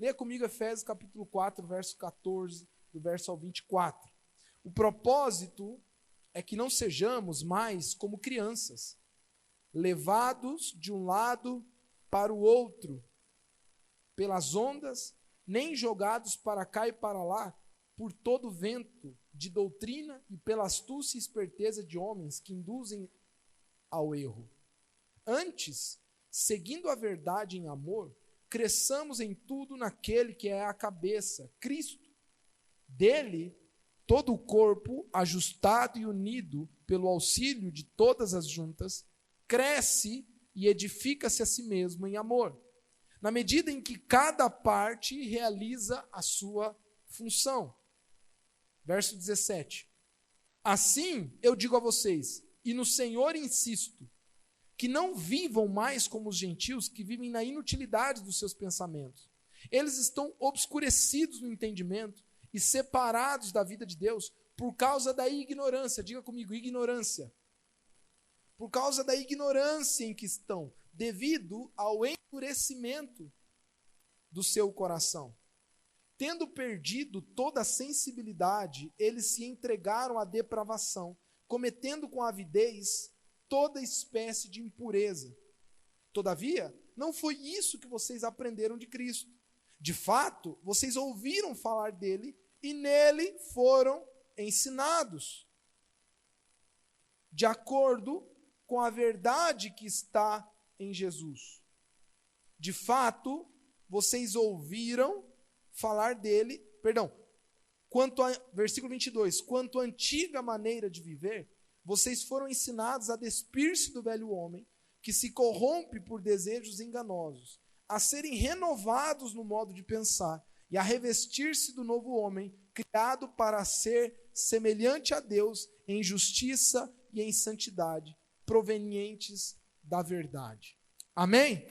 Leia comigo Efésios capítulo 4, verso 14, do verso ao 24. O propósito é que não sejamos mais como crianças, levados de um lado para o outro, pelas ondas, nem jogados para cá e para lá, por todo vento de doutrina e pela astúcia e esperteza de homens que induzem ao erro. Antes, seguindo a verdade em amor, cresçamos em tudo naquele que é a cabeça, Cristo. Dele, todo o corpo, ajustado e unido pelo auxílio de todas as juntas, cresce e edifica-se a si mesmo em amor, na medida em que cada parte realiza a sua função. Verso 17. Assim eu digo a vocês, e no Senhor insisto, que não vivam mais como os gentios que vivem na inutilidade dos seus pensamentos. Eles estão obscurecidos no entendimento e separados da vida de Deus por causa da ignorância. Diga comigo, ignorância. Por causa da ignorância em que estão, devido ao endurecimento do seu coração. Tendo perdido toda a sensibilidade, eles se entregaram à depravação, cometendo com avidez toda espécie de impureza. Todavia, não foi isso que vocês aprenderam de Cristo. De fato, vocês ouviram falar dele e nele foram ensinados, de acordo com a verdade que está em Jesus. De fato, vocês ouviram falar dele, versículo 22, quanto à antiga maneira de viver, vocês foram ensinados a despir-se do velho homem, que se corrompe por desejos enganosos, a serem renovados no modo de pensar e a revestir-se do novo homem, criado para ser semelhante a Deus em justiça e em santidade, provenientes da verdade. Amém?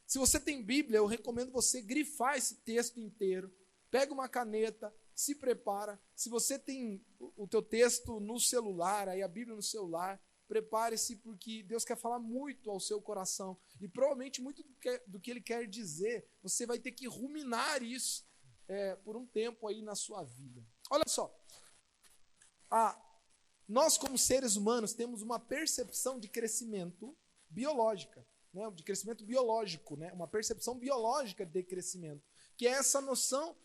Se você tem Bíblia, eu recomendo você grifar esse texto inteiro. Pega uma caneta, se prepara. Se você tem o teu texto no celular, aí a Bíblia no celular, prepare-se, porque Deus quer falar muito ao seu coração. E provavelmente muito do que Ele quer dizer, você vai ter que ruminar isso por um tempo aí na sua vida. Olha só. Nós, como seres humanos, temos uma percepção de crescimento biológica, né? De crescimento biológico, né? Uma percepção biológica de crescimento, que é essa noção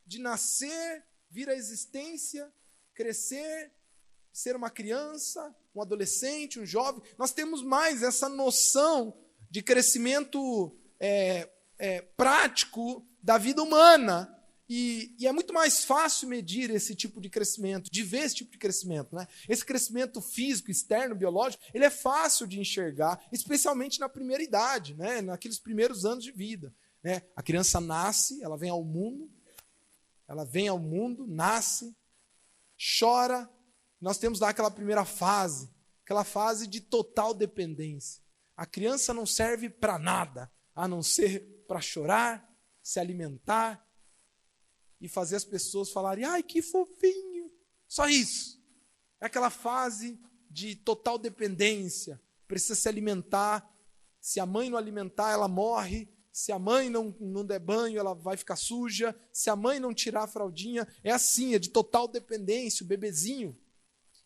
de nascer, vir à existência, crescer, ser uma criança, um adolescente, um jovem. Nós temos mais essa noção de crescimento prático da vida humana. E é muito mais fácil medir esse tipo de crescimento, de ver esse tipo de crescimento, né? Esse crescimento físico, externo, biológico, ele é fácil de enxergar, especialmente na primeira idade, né? Naqueles primeiros anos de vida, né? A criança nasce, ela vem ao mundo, nasce, chora. Nós temos lá aquela primeira fase, aquela fase de total dependência. A criança não serve para nada, a não ser para chorar, se alimentar, e fazer as pessoas falarem, ai, que fofinho. Só isso. É aquela fase de total dependência. Precisa se alimentar. Se a mãe não alimentar, ela morre. Se a mãe não der banho, ela vai ficar suja. Se a mãe não tirar a fraldinha, é assim, é de total dependência, o bebezinho.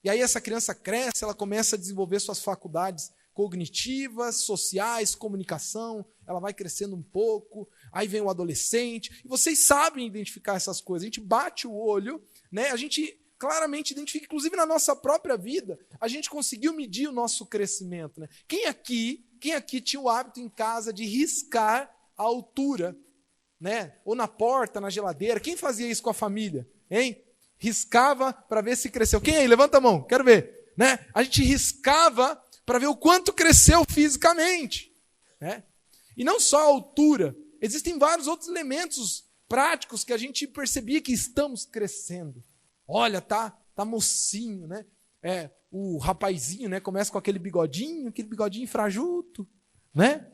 E aí essa criança cresce, ela começa a desenvolver suas faculdades cognitivas, sociais, comunicação, ela vai crescendo um pouco, aí vem o adolescente, e vocês sabem identificar essas coisas, a gente bate o olho, né? A gente claramente identifica, inclusive na nossa própria vida, a gente conseguiu medir o nosso crescimento, né? Quem aqui tinha o hábito em casa de riscar a altura, né? Ou na porta, na geladeira? Quem fazia isso com a família, hein? Riscava para ver se cresceu. Quem aí? Levanta a mão, quero ver, né? A gente riscava para ver o quanto cresceu fisicamente, né? E não só a altura, existem vários outros elementos práticos que a gente percebia que estamos crescendo. Olha, tá mocinho, né? O rapazinho, né? Começa com aquele bigodinho frajuto, né?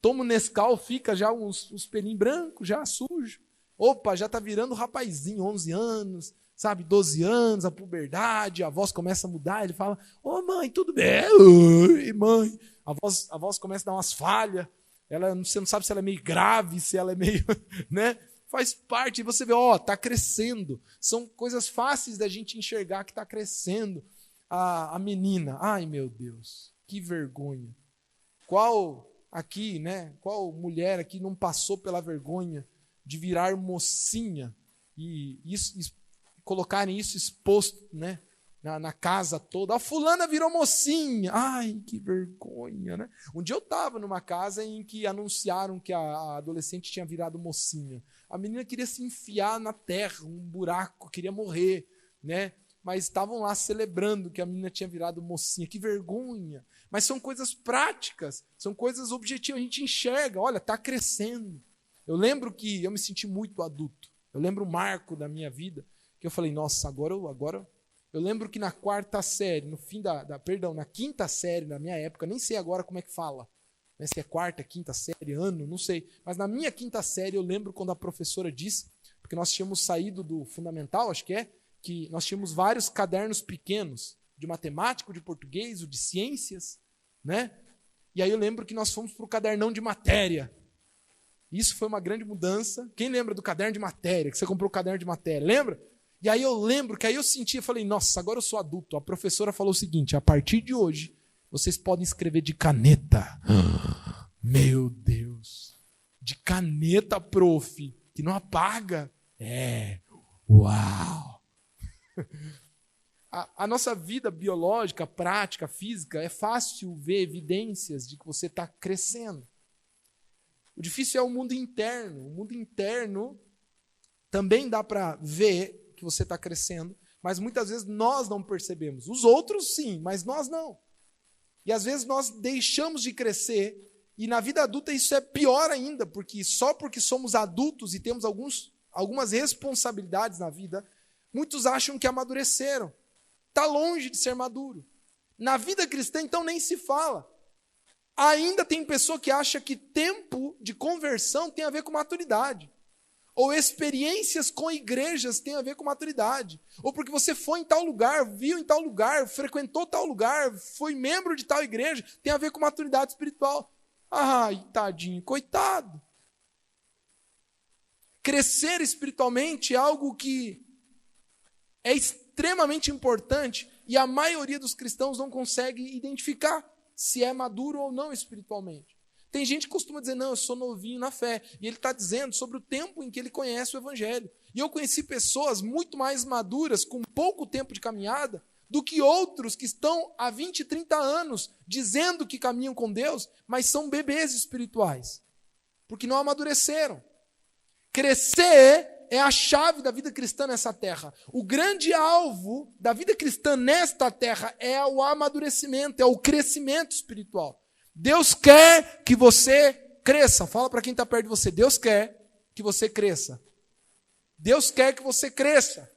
Toma o Nescau, fica já uns pelinhos brancos, já sujo. Opa, já tá virando rapazinho, 11 anos, sabe, 12 anos, a puberdade, a voz começa a mudar, ele fala, ô mãe, tudo bem? Oi, mãe. A voz começa a dar umas falhas, você não sabe se ela é meio grave, se ela é meio, né? Faz parte, e você vê, está crescendo. São coisas fáceis da gente enxergar que está crescendo. A menina, ai meu Deus, que vergonha. Qual mulher aqui não passou pela vergonha de virar mocinha e colocarem isso exposto, né? Na casa toda, a fulana virou mocinha, ai, que vergonha, né? Um dia eu estava numa casa em que anunciaram que a adolescente tinha virado mocinha. A menina queria se enfiar na terra, um buraco, queria morrer, né? Mas estavam lá celebrando que a menina tinha virado mocinha, que vergonha. Mas são coisas práticas, são coisas objetivas, a gente enxerga, olha, está crescendo. Eu lembro que eu me senti muito adulto, eu lembro um marco da minha vida, que eu falei, nossa, agora eu lembro que na quarta série, na quinta série da minha época, nem sei agora como é que fala, né, se é quarta, quinta série, ano, não sei. Mas na minha quinta série eu lembro quando a professora disse, porque nós tínhamos saído do fundamental, acho que nós tínhamos vários cadernos pequenos, de matemática, de português, de ciências, né? E aí eu lembro que nós fomos para o cadernão de matéria. Isso foi uma grande mudança. Quem lembra do caderno de matéria, que você comprou o caderno de matéria, lembra? E aí eu lembro que aí eu senti, eu falei, nossa, agora eu sou adulto. A professora falou o seguinte, a partir de hoje, vocês podem escrever de caneta. Meu Deus. De caneta, prof, que não apaga. Uau. A nossa vida biológica, prática, física, é fácil ver evidências de que você está crescendo. O difícil é o mundo interno. O mundo interno também dá para ver que você está crescendo, mas muitas vezes nós não percebemos. Os outros sim, mas nós não. E às vezes nós deixamos de crescer, e na vida adulta isso é pior ainda, porque só porque somos adultos e temos algumas responsabilidades na vida, muitos acham que amadureceram. Está longe de ser maduro. Na vida cristã, então, nem se fala. Ainda tem pessoa que acha que tempo de conversão tem a ver com maturidade. Ou experiências com igrejas têm a ver com maturidade. Ou porque você foi em tal lugar, viu em tal lugar, frequentou tal lugar, foi membro de tal igreja, tem a ver com maturidade espiritual. Ai, tadinho, coitado. Crescer espiritualmente é algo que é extremamente importante e a maioria dos cristãos não consegue identificar se é maduro ou não espiritualmente. Tem gente que costuma dizer, não, eu sou novinho na fé. E ele está dizendo sobre o tempo em que ele conhece o Evangelho. E eu conheci pessoas muito mais maduras, com pouco tempo de caminhada, do que outros que estão há 20, 30 anos dizendo que caminham com Deus, mas são bebês espirituais, porque não amadureceram. Crescer é a chave da vida cristã nessa terra. O grande alvo da vida cristã nesta terra é o amadurecimento, é o crescimento espiritual. Deus quer que você cresça. Fala para quem está perto de você. Deus quer que você cresça. Deus quer que você cresça.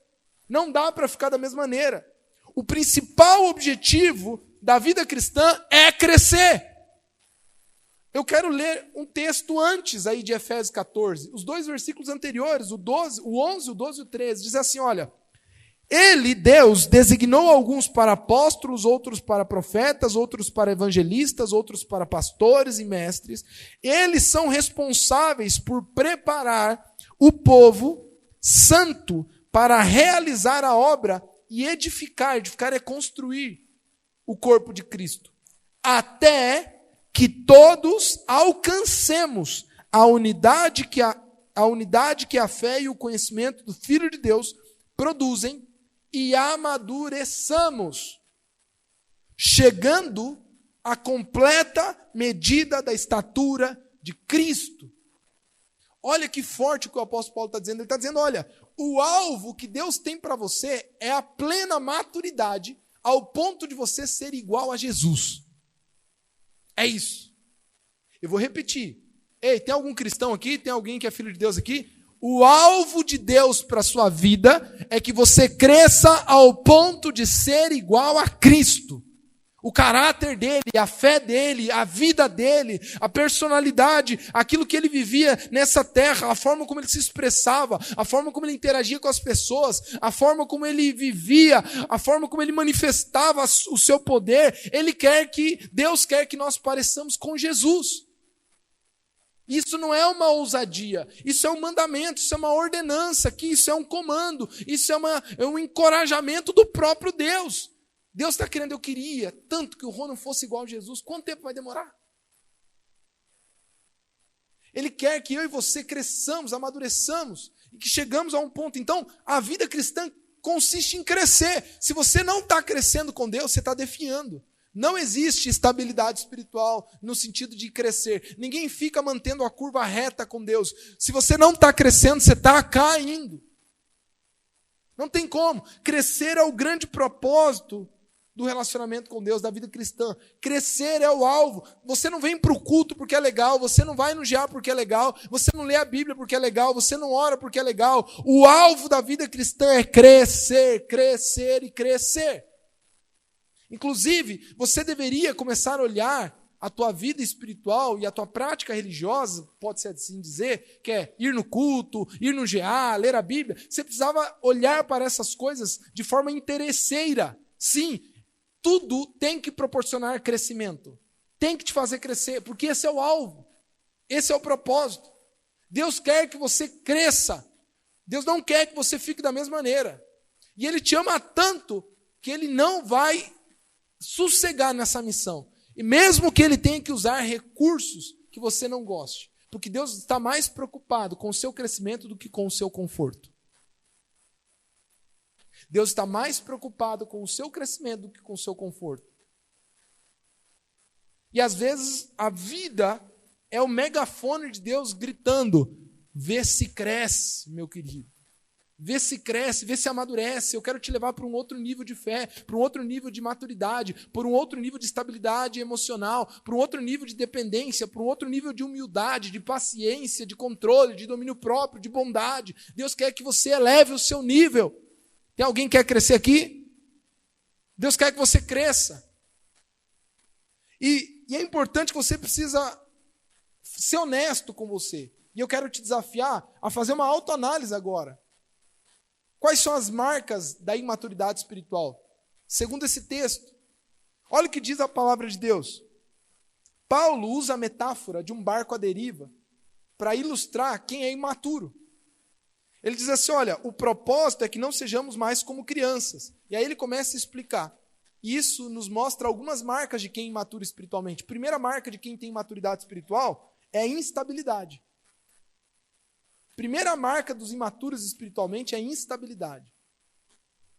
Não dá para ficar da mesma maneira. O principal objetivo da vida cristã é crescer. Eu quero ler um texto antes aí de Efésios 14. Os dois versículos anteriores, o 11, o 12 e o 13. Diz assim, olha... Ele, Deus, designou alguns para apóstolos, outros para profetas, outros para evangelistas, outros para pastores e mestres. Eles são responsáveis por preparar o povo santo para realizar a obra e edificar. Edificar é construir o corpo de Cristo. Até que todos alcancemos a unidade que a fé e o conhecimento do Filho de Deus produzem, e amadureçamos, chegando à completa medida da estatura de Cristo. Olha que forte o que o apóstolo Paulo está dizendo. Ele está dizendo, olha, o alvo que Deus tem para você é a plena maturidade, ao ponto de você ser igual a Jesus. É isso. Eu vou repetir. Ei, tem algum cristão aqui? Tem alguém que é filho de Deus aqui? O alvo de Deus para a sua vida é que você cresça ao ponto de ser igual a Cristo. O caráter dele, a fé dele, a vida dele, a personalidade, aquilo que ele vivia nessa terra, a forma como ele se expressava, a forma como ele interagia com as pessoas, a forma como ele vivia, a forma como ele manifestava o seu poder. Deus quer que nós pareçamos com Jesus. Isso não é uma ousadia, isso é um mandamento, isso é uma ordenança, que isso é um comando, isso é um encorajamento do próprio Deus. Deus está querendo, eu queria tanto que o Ronan fosse igual a Jesus. Quanto tempo vai demorar? Ele quer que eu e você cresçamos, amadureçamos e que chegamos a um ponto. Então, a vida cristã consiste em crescer. Se você não está crescendo com Deus, você está definhando. Não existe estabilidade espiritual no sentido de crescer. Ninguém fica mantendo a curva reta com Deus. Se você não está crescendo, você está caindo. Não tem como. Crescer é o grande propósito do relacionamento com Deus, da vida cristã. Crescer é o alvo. Você não vem para o culto porque é legal, você não vai no GA porque é legal, você não lê a Bíblia porque é legal, você não ora porque é legal. O alvo da vida cristã é crescer, crescer e crescer. Inclusive, você deveria começar a olhar a tua vida espiritual e a tua prática religiosa, pode-se assim dizer, que é ir no culto, ir no GA, ler a Bíblia. Você precisava olhar para essas coisas de forma interesseira. Sim, tudo tem que proporcionar crescimento. Tem que te fazer crescer, porque esse é o alvo. Esse é o propósito. Deus quer que você cresça. Deus não quer que você fique da mesma maneira. E Ele te ama tanto que Ele não vai sossegar nessa missão. E mesmo que Ele tenha que usar recursos que você não goste. Porque Deus está mais preocupado com o seu crescimento do que com o seu conforto. Deus está mais preocupado com o seu crescimento do que com o seu conforto. E às vezes a vida é o megafone de Deus gritando: vê se cresce, meu querido. Vê se cresce, vê se amadurece. Eu quero te levar para um outro nível de fé, para um outro nível de maturidade, para um outro nível de estabilidade emocional, para um outro nível de dependência, para um outro nível de humildade, de paciência, de controle, de domínio próprio, de bondade. Deus quer que você eleve o seu nível. Tem alguém que quer crescer aqui? Deus quer que você cresça. E é importante que você precisa ser honesto com você. E eu quero te desafiar a fazer uma autoanálise agora. Quais são as marcas da imaturidade espiritual? Segundo esse texto, olha o que diz a palavra de Deus. Paulo usa a metáfora de um barco à deriva para ilustrar quem é imaturo. Ele diz assim, olha, o propósito é que não sejamos mais como crianças. E aí ele começa a explicar. Isso nos mostra algumas marcas de quem é imaturo espiritualmente. A primeira marca de quem tem maturidade espiritual é a instabilidade. A primeira marca dos imaturos espiritualmente é a instabilidade.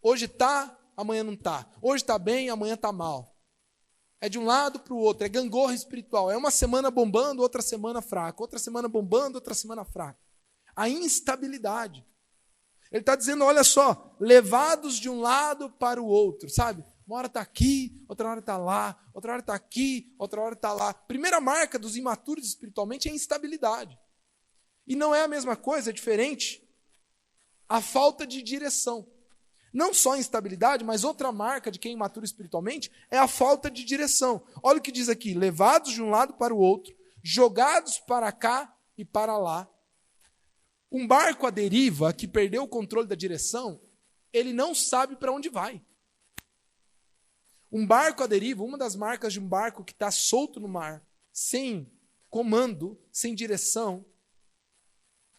Hoje está, amanhã não está. Hoje está bem, amanhã está mal. É de um lado para o outro, é gangorra espiritual. É uma semana bombando, outra semana fraca. Outra semana bombando, outra semana fraca. A instabilidade. Ele está dizendo, olha só, levados de um lado para o outro, sabe? Uma hora está aqui, outra hora está lá, outra hora está aqui, outra hora está lá. Primeira marca dos imaturos espiritualmente é a instabilidade. E não é a mesma coisa, é diferente. A falta de direção. Não só a instabilidade, mas outra marca de quem é imaturo espiritualmente é a falta de direção. Olha o que diz aqui, levados de um lado para o outro, jogados para cá e para lá. Um barco à deriva que perdeu o controle da direção, ele não sabe para onde vai. Um barco à deriva, uma das marcas de um barco que está solto no mar, sem comando, sem direção,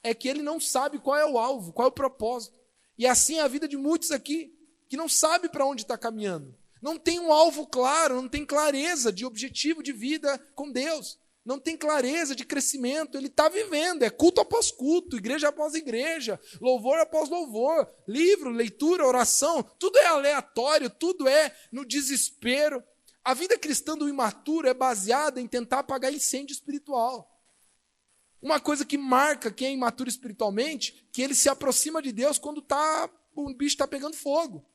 é que ele não sabe qual é o alvo, qual é o propósito. E assim é a vida de muitos aqui, que não sabe para onde está caminhando. Não tem um alvo claro, não tem clareza de objetivo de vida com Deus. Não tem clareza de crescimento, ele está vivendo, é culto após culto, igreja após igreja, louvor após louvor, livro, leitura, oração, tudo é aleatório, tudo é no desespero. A vida cristã do imaturo é baseada em tentar apagar incêndio espiritual. Uma coisa que marca quem é imaturo espiritualmente, que ele se aproxima de Deus quando o bicho está pegando fogo,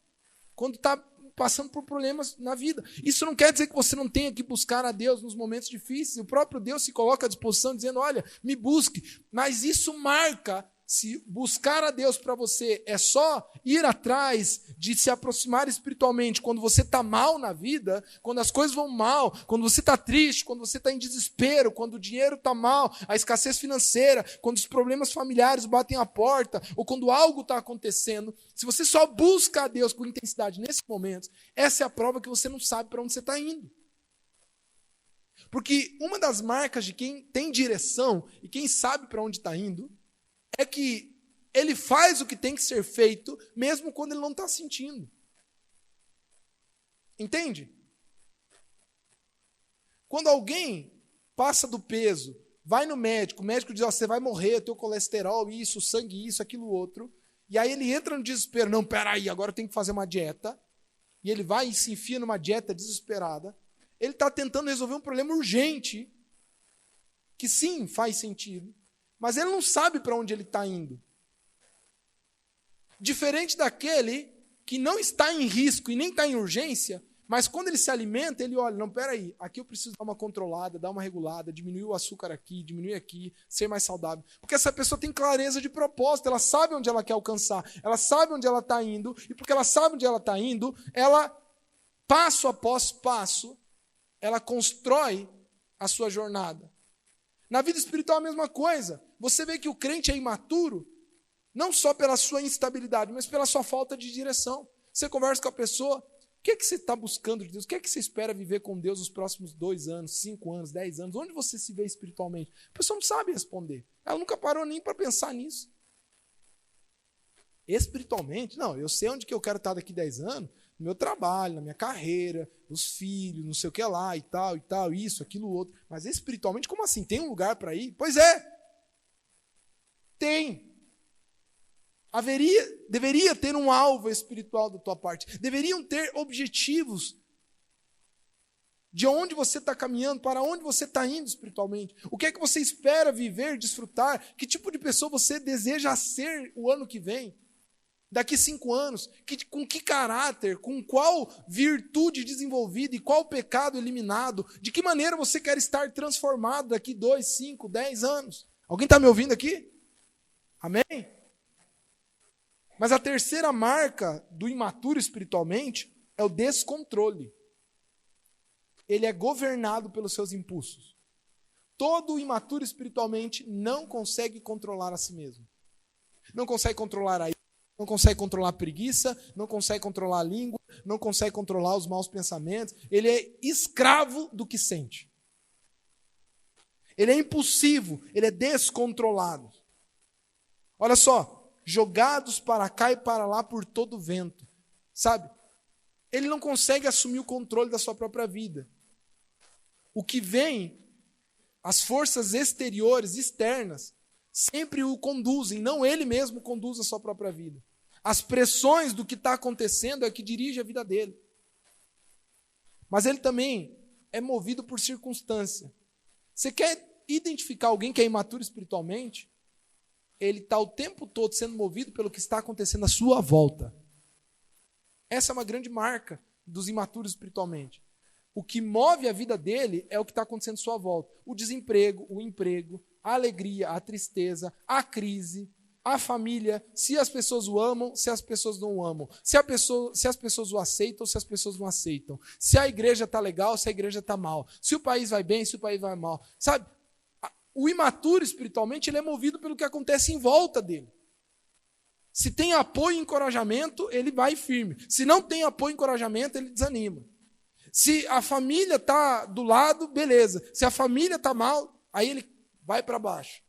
quando está passando por problemas na vida. Isso não quer dizer que você não tenha que buscar a Deus nos momentos difíceis. O próprio Deus se coloca à disposição dizendo, olha, me busque. Mas isso marca, se buscar a Deus para você é só ir atrás de se aproximar espiritualmente quando você está mal na vida, quando as coisas vão mal, quando você está triste, quando você está em desespero, quando o dinheiro está mal, a escassez financeira, quando os problemas familiares batem a porta, ou quando algo está acontecendo, se você só busca a Deus com intensidade nesses momentos, essa é a prova que você não sabe para onde você está indo. Porque uma das marcas de quem tem direção e quem sabe para onde está indo é que ele faz o que tem que ser feito, mesmo quando ele não está sentindo. Entende? Quando alguém passa do peso, vai no médico, o médico diz, você vai morrer, teu colesterol, isso, sangue, isso, aquilo, outro. E aí ele entra no desespero, não, peraí, agora eu tenho que fazer uma dieta. E ele vai e se enfia numa dieta desesperada. Ele está tentando resolver um problema urgente, que sim, faz sentido, mas ele não sabe para onde ele está indo. Diferente daquele que não está em risco e nem está em urgência, mas quando ele se alimenta, ele olha, não, peraí, aqui eu preciso dar uma controlada, dar uma regulada, diminuir o açúcar aqui, diminuir aqui, ser mais saudável. Porque essa pessoa tem clareza de propósito, ela sabe onde ela quer alcançar, ela sabe onde ela está indo, e porque ela sabe onde ela está indo, ela, passo após passo, ela constrói a sua jornada. Na vida espiritual é a mesma coisa. Você vê que o crente é imaturo, não só pela sua instabilidade, mas pela sua falta de direção. Você conversa com a pessoa, o que é que você está buscando de Deus? O que é que você espera viver com Deus nos próximos 2 anos, 5 anos, 10 anos? Onde você se vê espiritualmente? A pessoa não sabe responder. Ela nunca parou nem para pensar nisso. Espiritualmente, não, eu sei onde que eu quero estar daqui 10 anos, no meu trabalho, na minha carreira, os filhos, não sei o que lá, e tal, isso, aquilo, outro. Mas espiritualmente, como assim? Tem um lugar para ir? Pois é. Tem. Deveria ter um alvo espiritual da tua parte. Deveriam ter objetivos de onde você está caminhando, para onde você está indo espiritualmente. O que é que você espera viver, desfrutar? Que tipo de pessoa você deseja ser o ano que vem? Daqui 5 anos? Com que caráter? Com qual virtude desenvolvida? E qual pecado eliminado? De que maneira você quer estar transformado daqui 2, 5, 10 anos? Alguém está me ouvindo aqui? Amém? Mas a terceira marca do imaturo espiritualmente é o descontrole. Ele é governado pelos seus impulsos. Todo imaturo espiritualmente não consegue controlar a si mesmo. Não consegue controlar a ira, não consegue controlar a preguiça, não consegue controlar a língua, não consegue controlar os maus pensamentos. Ele é escravo do que sente. Ele é impulsivo, ele é descontrolado. Olha só. Jogados para cá e para lá por todo o vento, sabe? Ele não consegue assumir o controle da sua própria vida. O que vem, as forças exteriores, externas, sempre o conduzem, não ele mesmo conduz a sua própria vida. As pressões do que está acontecendo é que dirige a vida dele. Mas ele também é movido por circunstância. Você quer identificar alguém que é imaturo espiritualmente? Ele está o tempo todo sendo movido pelo que está acontecendo à sua volta. Essa é uma grande marca dos imaturos espiritualmente. O que move a vida dele é o que está acontecendo à sua volta. O desemprego, o emprego, a alegria, a tristeza, a crise, a família, se as pessoas o amam, se as pessoas não o amam, se as pessoas o aceitam, se as pessoas não aceitam, se a igreja está legal, se a igreja está mal, se o país vai bem, se o país vai mal. Sabe? O imaturo espiritualmente ele é movido pelo que acontece em volta dele. Se tem apoio e encorajamento, ele vai firme. Se não tem apoio e encorajamento, ele desanima. Se a família está do lado, beleza. Se a família está mal, aí ele vai para baixo.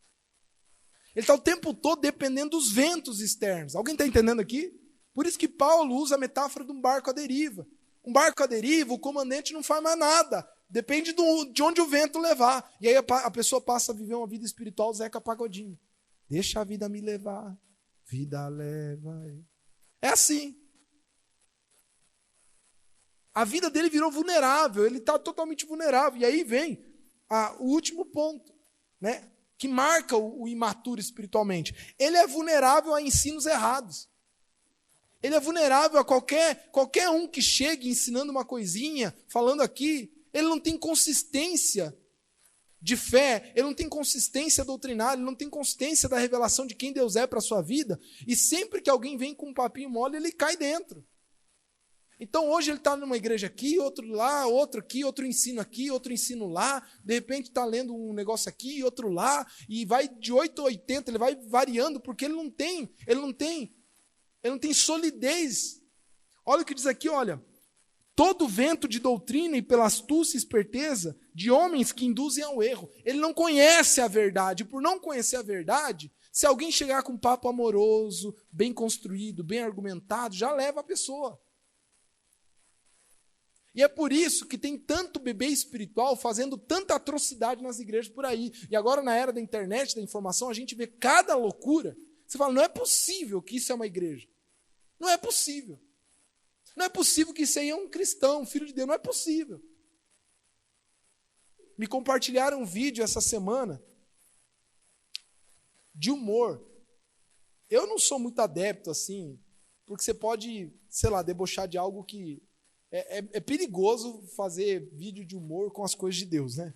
Ele está o tempo todo dependendo dos ventos externos. Alguém está entendendo aqui? Por isso que Paulo usa a metáfora de um barco à deriva. Um barco à deriva, o comandante não faz mais nada. Depende de onde o vento levar. E aí a pessoa passa a viver uma vida espiritual Zeca Pagodinho. Deixa a vida me levar. Vida leva. É assim. A vida dele virou vulnerável. Ele está totalmente vulnerável. E aí vem o último ponto, né, que marca o imaturo espiritualmente. Ele é vulnerável a ensinos errados. Ele é vulnerável a qualquer um que chegue ensinando uma coisinha, falando aqui. Ele não tem consistência de fé, ele não tem consistência doutrinária, ele não tem consistência da revelação de quem Deus é para a sua vida, e sempre que alguém vem com um papinho mole, ele cai dentro. Então hoje ele está numa igreja aqui, outro lá, outro aqui, outro ensino lá, de repente está lendo um negócio aqui, outro lá, e vai de 8 a 80, ele vai variando, porque ele não tem solidez. Olha o que diz aqui, olha. todo vento de doutrina e pela astúcia e esperteza de homens que induzem ao erro. Ele não conhece a verdade. Por não conhecer a verdade, se alguém chegar com um papo amoroso, bem construído, bem argumentado, já leva a pessoa. E é por isso que tem tanto bebê espiritual fazendo tanta atrocidade nas igrejas por aí. E agora, na era da internet, da informação, a gente vê cada loucura. Você fala, não é possível que isso é uma igreja. Não é possível. Não é possível que isso aí é um cristão, um filho de Deus. Não é possível. Me compartilharam um vídeo essa semana de humor. Eu não sou muito adepto assim, porque você pode, sei lá, debochar de algo que... É perigoso fazer vídeo de humor com as coisas de Deus, né?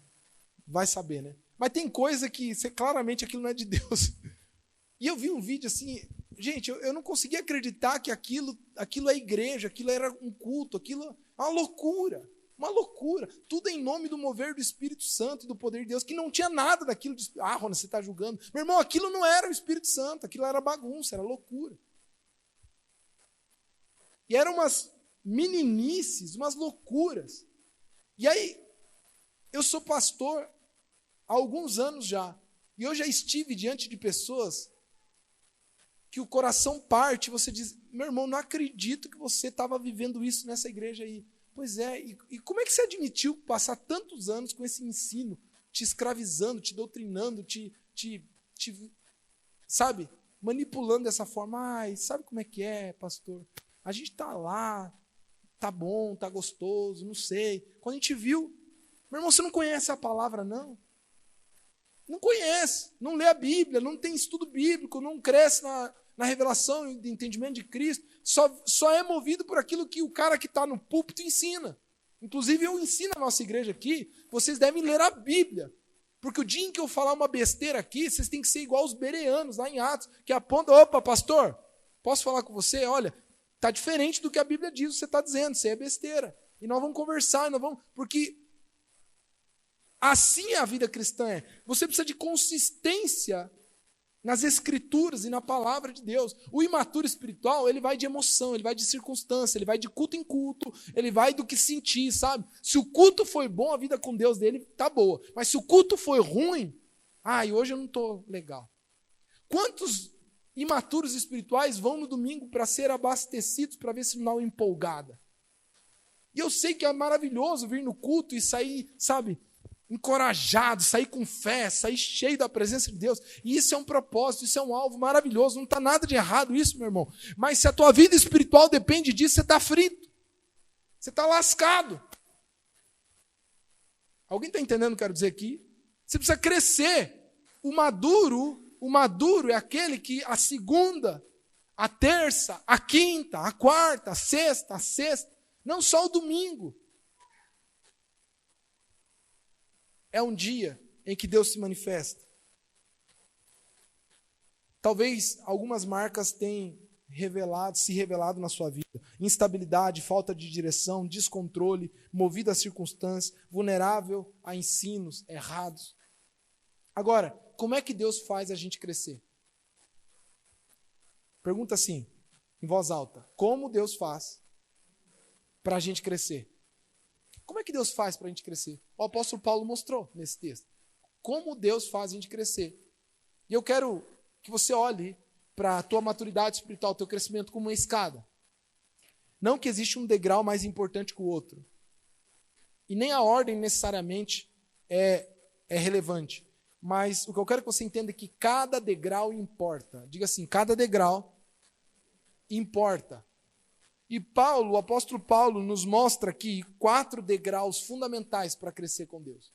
Vai saber, né? Mas tem coisa que claramente aquilo não é de Deus. E eu vi um vídeo assim, gente, eu não conseguia acreditar que aquilo é igreja, aquilo era um culto, aquilo é uma loucura. Uma loucura. Tudo em nome do mover do Espírito Santo e do poder de Deus, que não tinha nada daquilo. Rona, você está julgando. Meu irmão, aquilo não era o Espírito Santo, aquilo era bagunça, era loucura. E eram umas meninices, umas loucuras. E aí, eu sou pastor há alguns anos já, e eu já estive diante de pessoas que o coração parte, você diz, meu irmão, não acredito que você estava vivendo isso nessa igreja aí. Pois é, e como é que você admitiu passar tantos anos com esse ensino, te escravizando, te doutrinando, sabe, manipulando dessa forma? Ai, sabe como é que é, pastor? A gente está lá, tá bom, tá gostoso, não sei. Quando a gente viu, meu irmão, você não conhece a palavra, não? Não conhece, não lê a Bíblia, não tem estudo bíblico, não cresce na revelação e de entendimento de Cristo, só é movido por aquilo que o cara que está no púlpito ensina. Inclusive, eu ensino na nossa igreja aqui, vocês devem ler a Bíblia, porque o dia em que eu falar uma besteira aqui, vocês têm que ser igual os bereanos, lá em Atos, que apontam, opa, pastor, posso falar com você? Olha, está diferente do que a Bíblia diz, você está dizendo, isso aí é besteira. E nós vamos conversar, porque assim a vida cristã é. Você precisa de consistência nas Escrituras e na palavra de Deus. O imaturo espiritual, ele vai de emoção, ele vai de circunstância, ele vai de culto em culto, ele vai do que sentir, sabe? Se o culto foi bom, a vida com Deus dele tá boa. Mas se o culto foi ruim, e hoje eu não estou legal. Quantos imaturos espirituais vão no domingo para ser abastecidos, para ver se não dá uma empolgada? E eu sei que é maravilhoso vir no culto e sair, sabe, encorajado, sair com fé, sair cheio da presença de Deus. E isso é um propósito, isso é um alvo maravilhoso. Não está nada de errado isso, meu irmão. Mas se a tua vida espiritual depende disso, você está frito. Você está lascado. Alguém está entendendo o que eu quero dizer aqui? Você precisa crescer. O maduro é aquele que a segunda, a terça, a quinta, a quarta, a sexta, não só o domingo. É um dia em que Deus se manifesta. Talvez algumas marcas tenham se revelado na sua vida. Instabilidade, falta de direção, descontrole, movido às circunstâncias, vulnerável a ensinos errados. Agora, como é que Deus faz a gente crescer? Pergunta assim, em voz alta. Como Deus faz para a gente crescer? Como é que Deus faz para a gente crescer? O apóstolo Paulo mostrou nesse texto. Como Deus faz a gente crescer. E eu quero que você olhe para a tua maturidade espiritual, o teu crescimento como uma escada. Não que existe um degrau mais importante que o outro. E nem a ordem necessariamente é relevante. Mas o que eu quero que você entenda é que cada degrau importa. Diga assim, cada degrau importa. E Paulo, o apóstolo Paulo, nos mostra aqui 4 degraus fundamentais para crescer com Deus.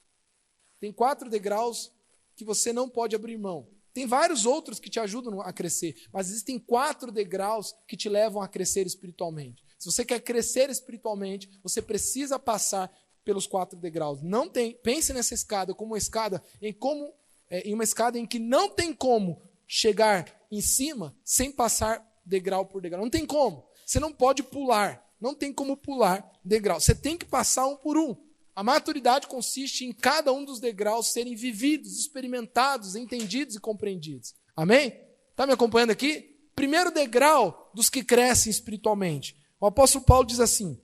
Tem 4 degraus que você não pode abrir mão. Tem vários outros que te ajudam a crescer, mas existem 4 degraus que te levam a crescer espiritualmente. Se você quer crescer espiritualmente, você precisa passar pelos 4 degraus. Pense nessa escada como uma escada em uma escada em que não tem como chegar em cima sem passar degrau por degrau. Não tem como. Você não pode pular, não tem como pular degrau. Você tem que passar um por um. A maturidade consiste em cada um dos degraus serem vividos, experimentados, entendidos e compreendidos. Amém? Está me acompanhando aqui? Primeiro degrau dos que crescem espiritualmente. O apóstolo Paulo diz assim,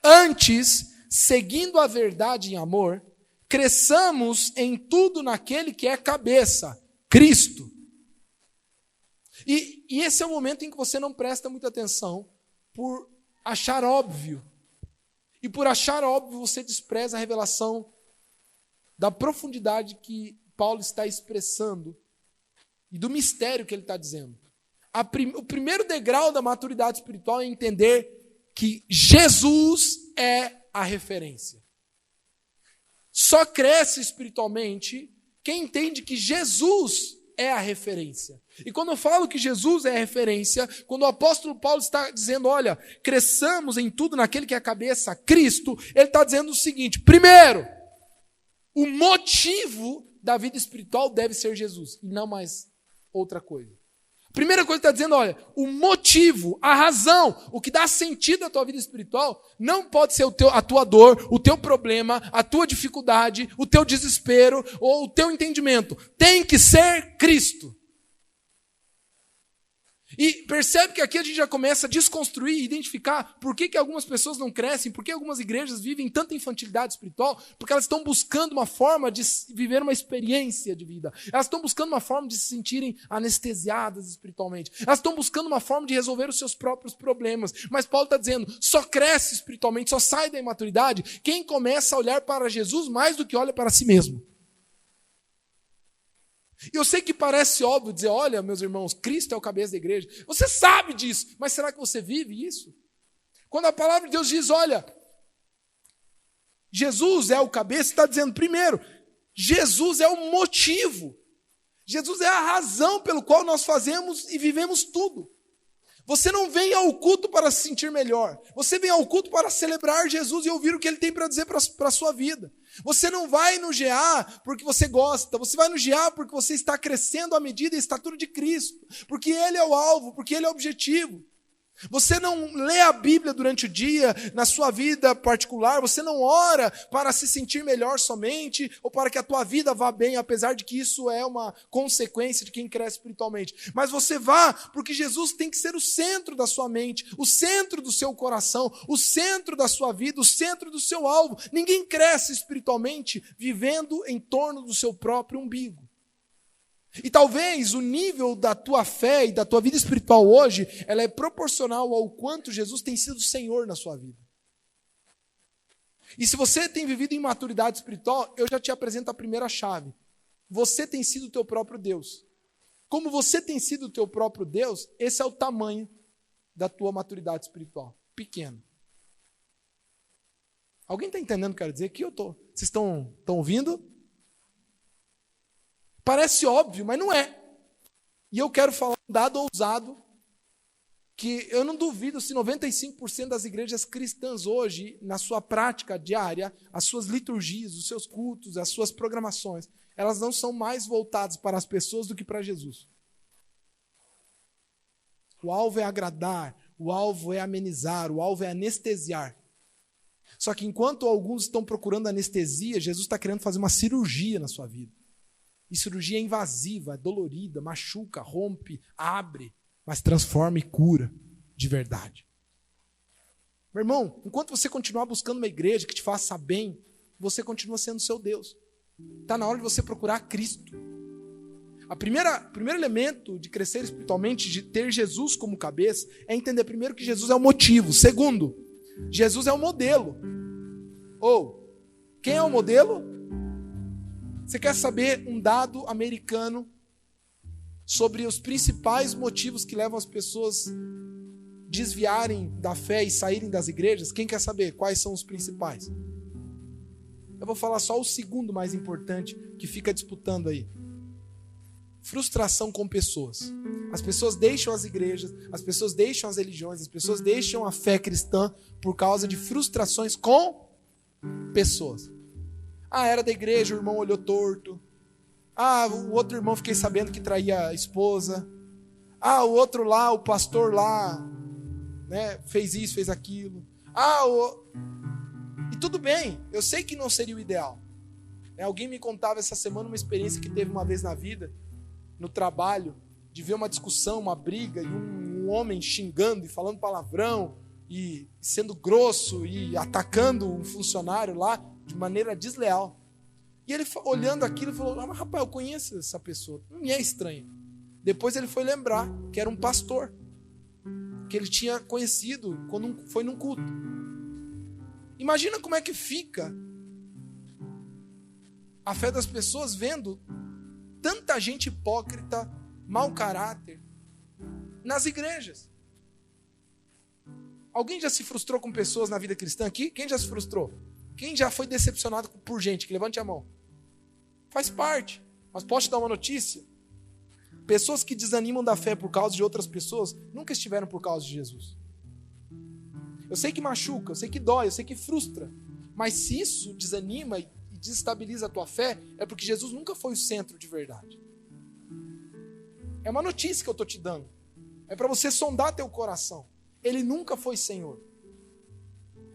Antes, seguindo a verdade em amor, cresçamos em tudo naquele que é cabeça, Cristo. E esse é o momento em que você não presta muita atenção por achar óbvio. E por achar óbvio, você despreza a revelação da profundidade que Paulo está expressando e do mistério que ele está dizendo. O primeiro degrau da maturidade espiritual é entender que Jesus é a referência. Só cresce espiritualmente quem entende que Jesus é a referência. E quando eu falo que Jesus é a referência, quando o apóstolo Paulo está dizendo, olha, cresçamos em tudo naquele que é a cabeça, Cristo, ele está dizendo o seguinte: primeiro, o motivo da vida espiritual deve ser Jesus, e não mais outra coisa. A primeira coisa que está dizendo, olha, o motivo, a razão, o que dá sentido à tua vida espiritual, não pode ser a tua dor, o teu problema, a tua dificuldade, o teu desespero ou o teu entendimento. Tem que ser Cristo. E percebe que aqui a gente já começa a desconstruir e identificar por que algumas pessoas não crescem, por que algumas igrejas vivem tanta infantilidade espiritual, porque elas estão buscando uma forma de viver uma experiência de vida. Elas estão buscando uma forma de se sentirem anestesiadas espiritualmente. Elas estão buscando uma forma de resolver os seus próprios problemas. Mas Paulo está dizendo, só cresce espiritualmente, só sai da imaturidade quem começa a olhar para Jesus mais do que olha para si mesmo. E eu sei que parece óbvio dizer, olha, meus irmãos, Cristo é o cabeça da igreja. Você sabe disso, mas será que você vive isso? Quando a palavra de Deus diz, olha, Jesus é o cabeça, está dizendo, primeiro, Jesus é o motivo. Jesus é a razão pelo qual nós fazemos e vivemos tudo. Você não vem ao culto para se sentir melhor. Você vem ao culto para celebrar Jesus e ouvir o que Ele tem para dizer para a sua vida. Você não vai no GA porque você gosta. Você vai no GA porque você está crescendo à medida e estatura de Cristo. Porque Ele é o alvo, porque Ele é o objetivo. Você não lê a Bíblia durante o dia, na sua vida particular, você não ora para se sentir melhor somente, ou para que a tua vida vá bem, apesar de que isso é uma consequência de quem cresce espiritualmente. Mas você vá porque Jesus tem que ser o centro da sua mente, o centro do seu coração, o centro da sua vida, o centro do seu alvo. Ninguém cresce espiritualmente vivendo em torno do seu próprio umbigo. E talvez o nível da tua fé e da tua vida espiritual hoje, ela é proporcional ao quanto Jesus tem sido Senhor na sua vida. E se você tem vivido em maturidade espiritual, eu já te apresento a primeira chave. Você tem sido o teu próprio Deus. Como você tem sido o teu próprio Deus, esse é o tamanho da tua maturidade espiritual. Pequeno. Alguém está entendendo o que eu quero dizer? Aqui eu estou. Vocês estão ouvindo? Parece óbvio, mas não é. E eu quero falar um dado ousado, que eu não duvido se 95% das igrejas cristãs hoje, na sua prática diária, as suas liturgias, os seus cultos, as suas programações, elas não são mais voltadas para as pessoas do que para Jesus. O alvo é agradar, o alvo é amenizar, o alvo é anestesiar. Só que enquanto alguns estão procurando anestesia, Jesus está querendo fazer uma cirurgia na sua vida. E cirurgia é invasiva, é dolorida, machuca, rompe, abre, mas transforma e cura de verdade. Meu irmão, enquanto você continuar buscando uma igreja que te faça bem, você continua sendo seu Deus. Está na hora de você procurar Cristo. O primeiro elemento de crescer espiritualmente, de ter Jesus como cabeça, é entender primeiro que Jesus é o motivo. Segundo, Jesus é o modelo. Quem é o modelo? Você quer saber um dado americano sobre os principais motivos que levam as pessoas a desviarem da fé e saírem das igrejas? Quem quer saber quais são os principais? Eu vou falar só o segundo mais importante que fica disputando aí. Frustração com pessoas. As pessoas deixam as igrejas, as pessoas deixam as religiões, as pessoas deixam a fé cristã por causa de frustrações com pessoas. Era da igreja, o irmão olhou torto. O outro irmão fiquei sabendo que traía a esposa. O outro lá, o pastor lá, né, fez isso, fez aquilo. E tudo bem, eu sei que não seria o ideal. Alguém me contava essa semana uma experiência que teve uma vez na vida, no trabalho, de ver uma discussão, uma briga, e um homem xingando e falando palavrão, e sendo grosso e atacando um funcionário lá de maneira desleal. E ele, olhando aquilo, falou: mas rapaz, eu conheço essa pessoa, não me é estranho. Depois ele foi lembrar que era um pastor, que ele tinha conhecido quando foi num culto. Imagina como é que fica a fé das pessoas vendo tanta gente hipócrita, mau caráter, nas igrejas. Alguém já se frustrou com pessoas na vida cristã aqui? Quem já se frustrou? Quem já foi decepcionado por gente? Que levante a mão. Faz parte. Mas posso te dar uma notícia? Pessoas que desanimam da fé por causa de outras pessoas nunca estiveram por causa de Jesus. Eu sei que machuca, eu sei que dói, eu sei que frustra. Mas se isso desanima e desestabiliza a tua fé, é porque Jesus nunca foi o centro de verdade. É uma notícia que eu estou te dando. É para você sondar teu coração. Ele nunca foi Senhor.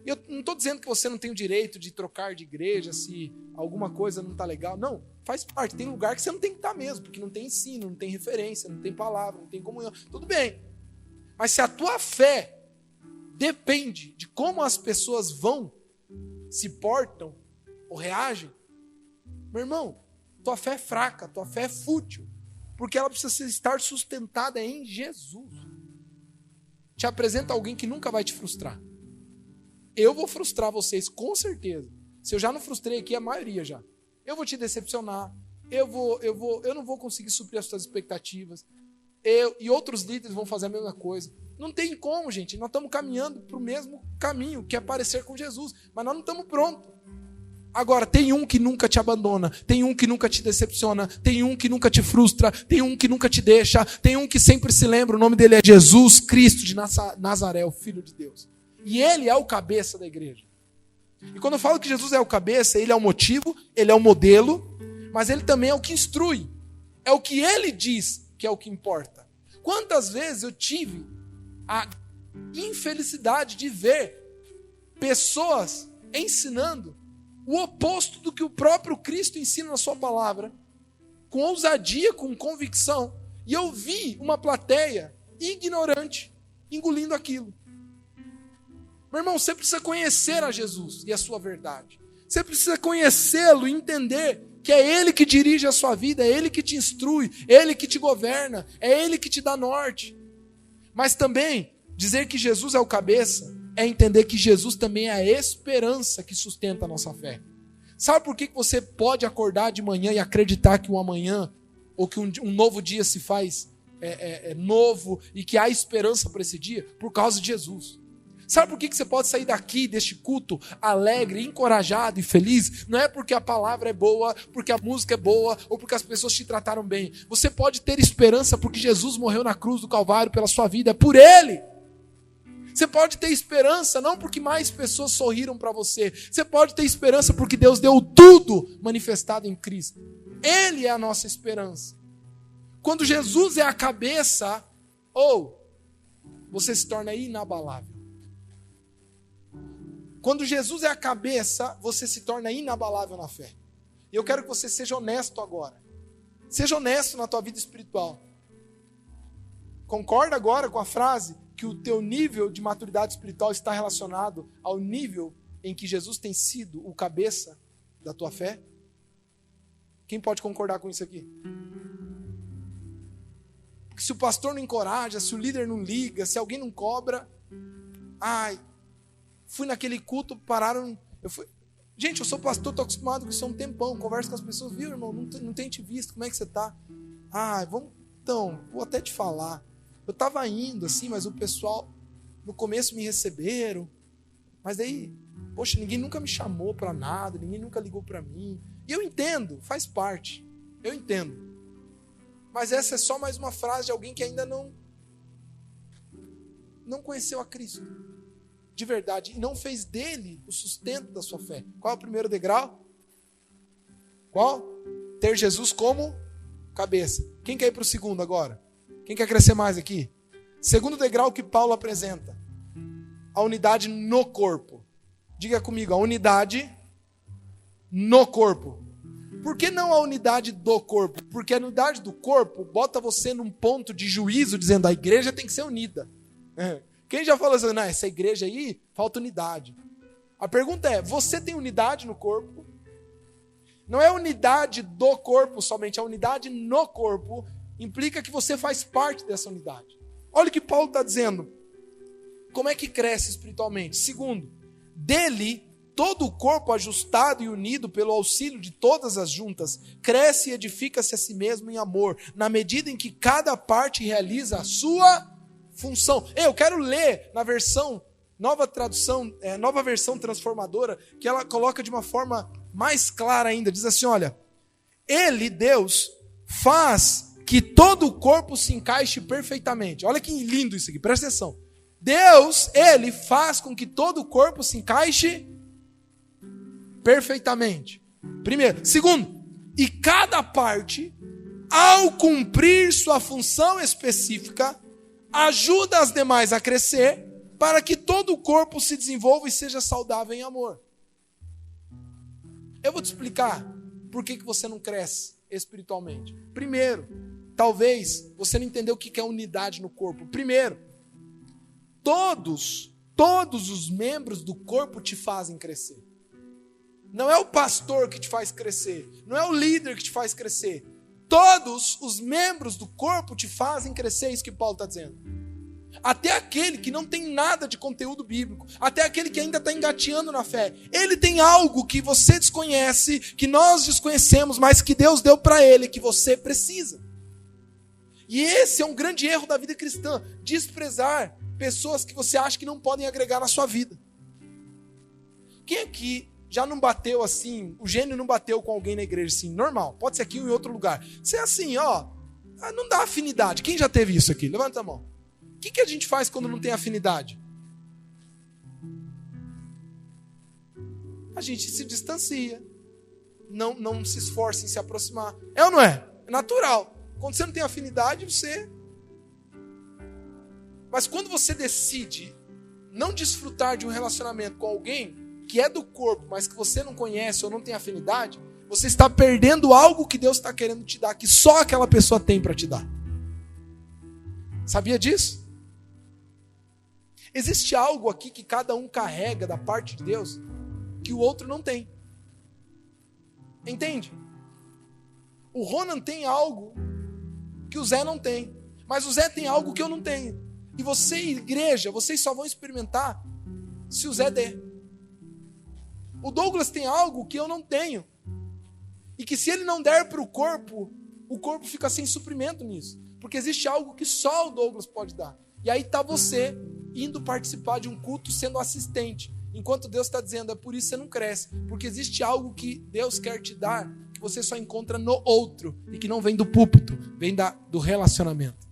E eu não estou dizendo que você não tem o direito de trocar de igreja se alguma coisa não está legal. Não, faz parte. Tem lugar que você não tem que estar mesmo, porque não tem ensino, não tem referência, não tem palavra, não tem comunhão. Tudo bem. Mas se a tua fé depende de como as pessoas vão, se portam ou reagem, meu irmão, tua fé é fraca, tua fé é fútil, porque ela precisa estar sustentada em Jesus. Te apresenta alguém que nunca vai te frustrar. Eu vou frustrar vocês, com certeza. Se eu já não frustrei aqui, a maioria já. Eu vou te decepcionar. Eu não vou conseguir suprir as suas expectativas. E outros líderes vão fazer a mesma coisa. Não tem como, gente. Nós estamos caminhando para o mesmo caminho, que é parecer com Jesus. Mas nós não estamos prontos. Agora, tem um que nunca te abandona. Tem um que nunca te decepciona. Tem um que nunca te frustra. Tem um que nunca te deixa. Tem um que sempre se lembra. O nome dele é Jesus Cristo de Nazaré, o Filho de Deus. E ele é o cabeça da igreja. E quando eu falo que Jesus é o cabeça, ele é o motivo, ele é o modelo, mas ele também é o que instrui. É o que ele diz que é o que importa. Quantas vezes eu tive a infelicidade de ver pessoas ensinando o oposto do que o próprio Cristo ensina na sua palavra, com ousadia, com convicção, e eu vi uma plateia ignorante engolindo aquilo. Meu irmão, você precisa conhecer a Jesus e a sua verdade. Você precisa conhecê-lo e entender que é Ele que dirige a sua vida, é Ele que te instrui, é Ele que te governa, é Ele que te dá norte. Mas também, dizer que Jesus é o cabeça é entender que Jesus também é a esperança que sustenta a nossa fé. Sabe por que você pode acordar de manhã e acreditar que um amanhã, ou que um novo dia se faz novo e que há esperança para esse dia? Por causa de Jesus. Sabe por que você pode sair daqui, deste culto, alegre, encorajado e feliz? Não é porque a palavra é boa, porque a música é boa, ou porque as pessoas te trataram bem. Você pode ter esperança porque Jesus morreu na cruz do Calvário pela sua vida, é por Ele. Você pode ter esperança não porque mais pessoas sorriram para você. Você pode ter esperança porque Deus deu tudo manifestado em Cristo. Ele é a nossa esperança. Quando Jesus é a cabeça, você se torna inabalável. Quando Jesus é a cabeça, você se torna inabalável na fé. E eu quero que você seja honesto agora. Seja honesto na tua vida espiritual. Concorda agora com a frase que o teu nível de maturidade espiritual está relacionado ao nível em que Jesus tem sido o cabeça da tua fé? Quem pode concordar com isso aqui? Porque se o pastor não encoraja, se o líder não liga, se alguém não cobra, fui naquele culto, pararam. Gente, eu sou pastor, estou acostumado com isso há um tempão. Converso com as pessoas, viu, irmão? Não tenho te visto, como é que você está? Vou até te falar. Eu estava indo assim, mas o pessoal no começo me receberam. Mas daí, poxa, ninguém nunca me chamou para nada, ninguém nunca ligou para mim. E eu entendo, faz parte. Eu entendo. Mas essa é só mais uma frase de alguém que ainda não conheceu a Cristo. De verdade, e não fez dele o sustento da sua fé. Qual é o primeiro degrau? Qual? Ter Jesus como cabeça. Quem quer ir para o segundo agora? Quem quer crescer mais aqui? Segundo degrau que Paulo apresenta. A unidade no corpo. Diga comigo, a unidade no corpo. Por que não a unidade do corpo? Porque a unidade do corpo bota você num ponto de juízo, dizendo a igreja tem que ser unida. Quem já falou assim, não, essa igreja aí falta unidade. A pergunta é, você tem unidade no corpo? Não é unidade do corpo somente, a unidade no corpo implica que você faz parte dessa unidade. Olha o que Paulo está dizendo. Como é que cresce espiritualmente? Segundo, dele, todo o corpo ajustado e unido pelo auxílio de todas as juntas, cresce e edifica-se a si mesmo em amor, na medida em que cada parte realiza a sua função. Eu quero ler na versão, nova versão transformadora, que ela coloca de uma forma mais clara ainda. Diz assim, olha, ele, Deus, faz que todo o corpo se encaixe perfeitamente. Olha que lindo isso aqui, presta atenção. Deus, ele faz com que todo o corpo se encaixe perfeitamente. Primeiro. Segundo, e cada parte, ao cumprir sua função específica, ajuda as demais a crescer para que todo o corpo se desenvolva e seja saudável em amor. Eu vou te explicar por que você não cresce espiritualmente. Primeiro, talvez você não entendeu o que é unidade no corpo. Primeiro, todos os membros do corpo te fazem crescer. Não é o pastor que te faz crescer, não é o líder que te faz crescer. Todos os membros do corpo te fazem crescer, é isso que Paulo está dizendo. Até aquele que não tem nada de conteúdo bíblico, até aquele que ainda está engateando na fé, ele tem algo que você desconhece, que nós desconhecemos, mas que Deus deu para ele, que você precisa. E esse é um grande erro da vida cristã, desprezar pessoas que você acha que não podem agregar na sua vida. Quem aqui já não bateu assim, o gênio não bateu com alguém na igreja assim, normal, pode ser aqui ou em outro lugar. Você é assim, ó, não dá afinidade. Quem já teve isso aqui? Levanta a mão. O que a gente faz quando não tem afinidade? A gente se distancia, não se esforça em se aproximar. É ou não é? É natural. Quando você não tem afinidade, você... Mas quando você decide não desfrutar de um relacionamento com alguém que é do corpo, mas que você não conhece ou não tem afinidade, você está perdendo algo que Deus está querendo te dar, que só aquela pessoa tem para te dar. Sabia disso? Existe algo aqui que cada um carrega da parte de Deus que o outro não tem. Entende? O Ronan tem algo que o Zé não tem, mas o Zé tem algo que eu não tenho. E você, igreja, vocês só vão experimentar se o Zé der. O Douglas tem algo que eu não tenho. E que se ele não der para o corpo fica sem suprimento nisso. Porque existe algo que só o Douglas pode dar. E aí está você indo participar de um culto sendo assistente. Enquanto Deus está dizendo, é por isso que você não cresce. Porque existe algo que Deus quer te dar, que você só encontra no outro. E que não vem do púlpito, vem do relacionamento.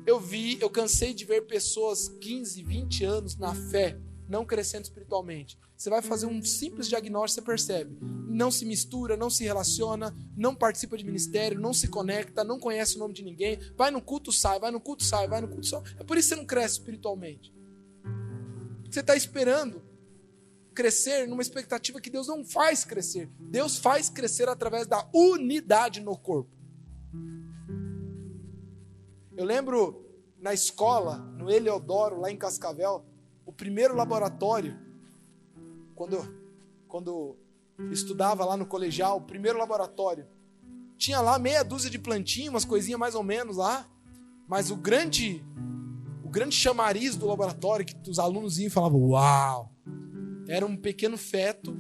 Eu cansei de ver pessoas 15, 20 anos na fé, não crescendo espiritualmente. Você vai fazer um simples diagnóstico, você percebe. Não se mistura, não se relaciona, não participa de ministério, não se conecta, não conhece o nome de ninguém. Vai no culto, sai, vai no culto, sai, vai no culto, sai. É por isso que você não cresce espiritualmente. Você está esperando crescer numa expectativa que Deus não faz crescer. Deus faz crescer através da unidade no corpo. Eu lembro na escola, no Eleodoro, lá em Cascavel, o primeiro laboratório, quando eu estudava lá no colegial, o primeiro laboratório, tinha lá meia dúzia de plantinhas, umas coisinhas mais ou menos lá, mas o grande chamariz do laboratório, que os alunos iam e falavam, uau, era um pequeno feto,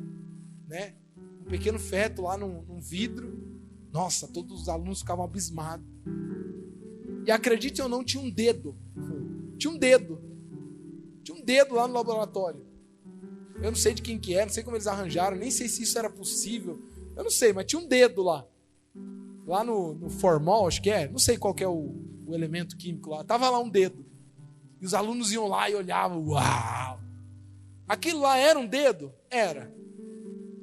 né? Um pequeno feto lá num vidro. Nossa, todos os alunos ficavam abismados. E acredite ou não, tinha um dedo. Tinha um dedo lá no laboratório. Eu não sei de quem que é, não sei como eles arranjaram, nem sei se isso era possível. Eu não sei, mas tinha um dedo lá. Lá no formol, acho que é. Não sei qual que é o elemento químico lá. Tava lá um dedo. E os alunos iam lá e olhavam. Uau! Aquilo lá era um dedo? Era.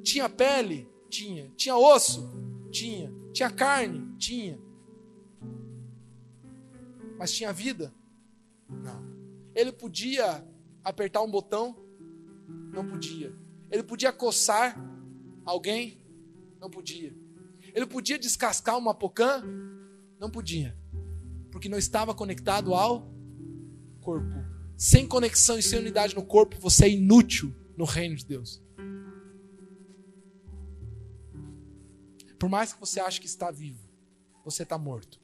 Tinha pele? Tinha. Tinha osso? Tinha. Tinha carne? Tinha. Mas tinha vida? Não. Ele podia apertar um botão? Não podia. Ele podia coçar alguém? Não podia. Ele podia descascar uma pocã? Não podia. Porque não estava conectado ao corpo. Sem conexão e sem unidade no corpo, você é inútil no reino de Deus. Por mais que você ache que está vivo, você está morto.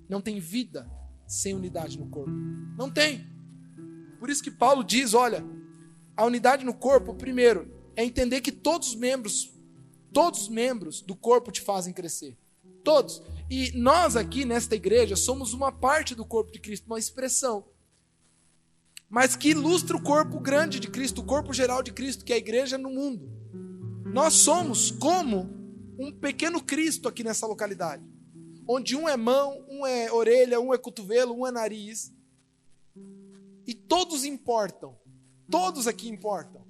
Não tem vida sem unidade no corpo. Não tem. Por isso que Paulo diz, olha, a unidade no corpo, primeiro, é entender que todos os membros do corpo te fazem crescer. Todos. E nós aqui nesta igreja somos uma parte do corpo de Cristo, uma expressão. Mas que ilustra o corpo grande de Cristo, o corpo geral de Cristo, que é a igreja no mundo. Nós somos como um pequeno Cristo aqui nessa localidade. Onde um é mão, um é orelha, um é cotovelo, um é nariz. E todos importam. Todos aqui importam.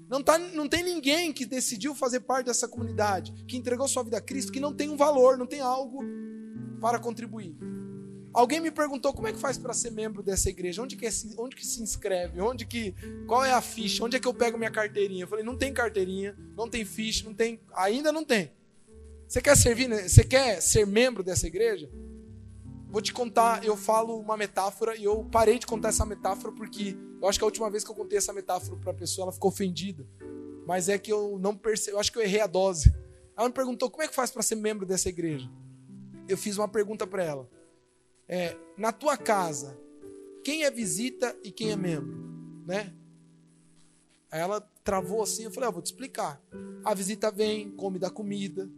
Não tem ninguém que decidiu fazer parte dessa comunidade, que entregou sua vida a Cristo, que não tem um valor, não tem algo para contribuir. Alguém me perguntou como é que faz para ser membro dessa igreja, onde que se inscreve, qual é a ficha, onde é que eu pego minha carteirinha? Eu falei, não tem carteirinha, não tem ficha, ainda não tem. Você quer servir, você quer ser membro dessa igreja? Vou te contar, eu falo uma metáfora e eu parei de contar essa metáfora porque eu acho que a última vez que eu contei essa metáfora para a pessoa, ela ficou ofendida. Mas é que eu não percebi, eu acho que eu errei a dose. Ela me perguntou, como é que faz para ser membro dessa igreja? Eu fiz uma pergunta para ela. Na tua casa, quem é visita e quem é membro? Né? Aí ela travou assim, eu falei, vou te explicar. A visita vem, come da comida,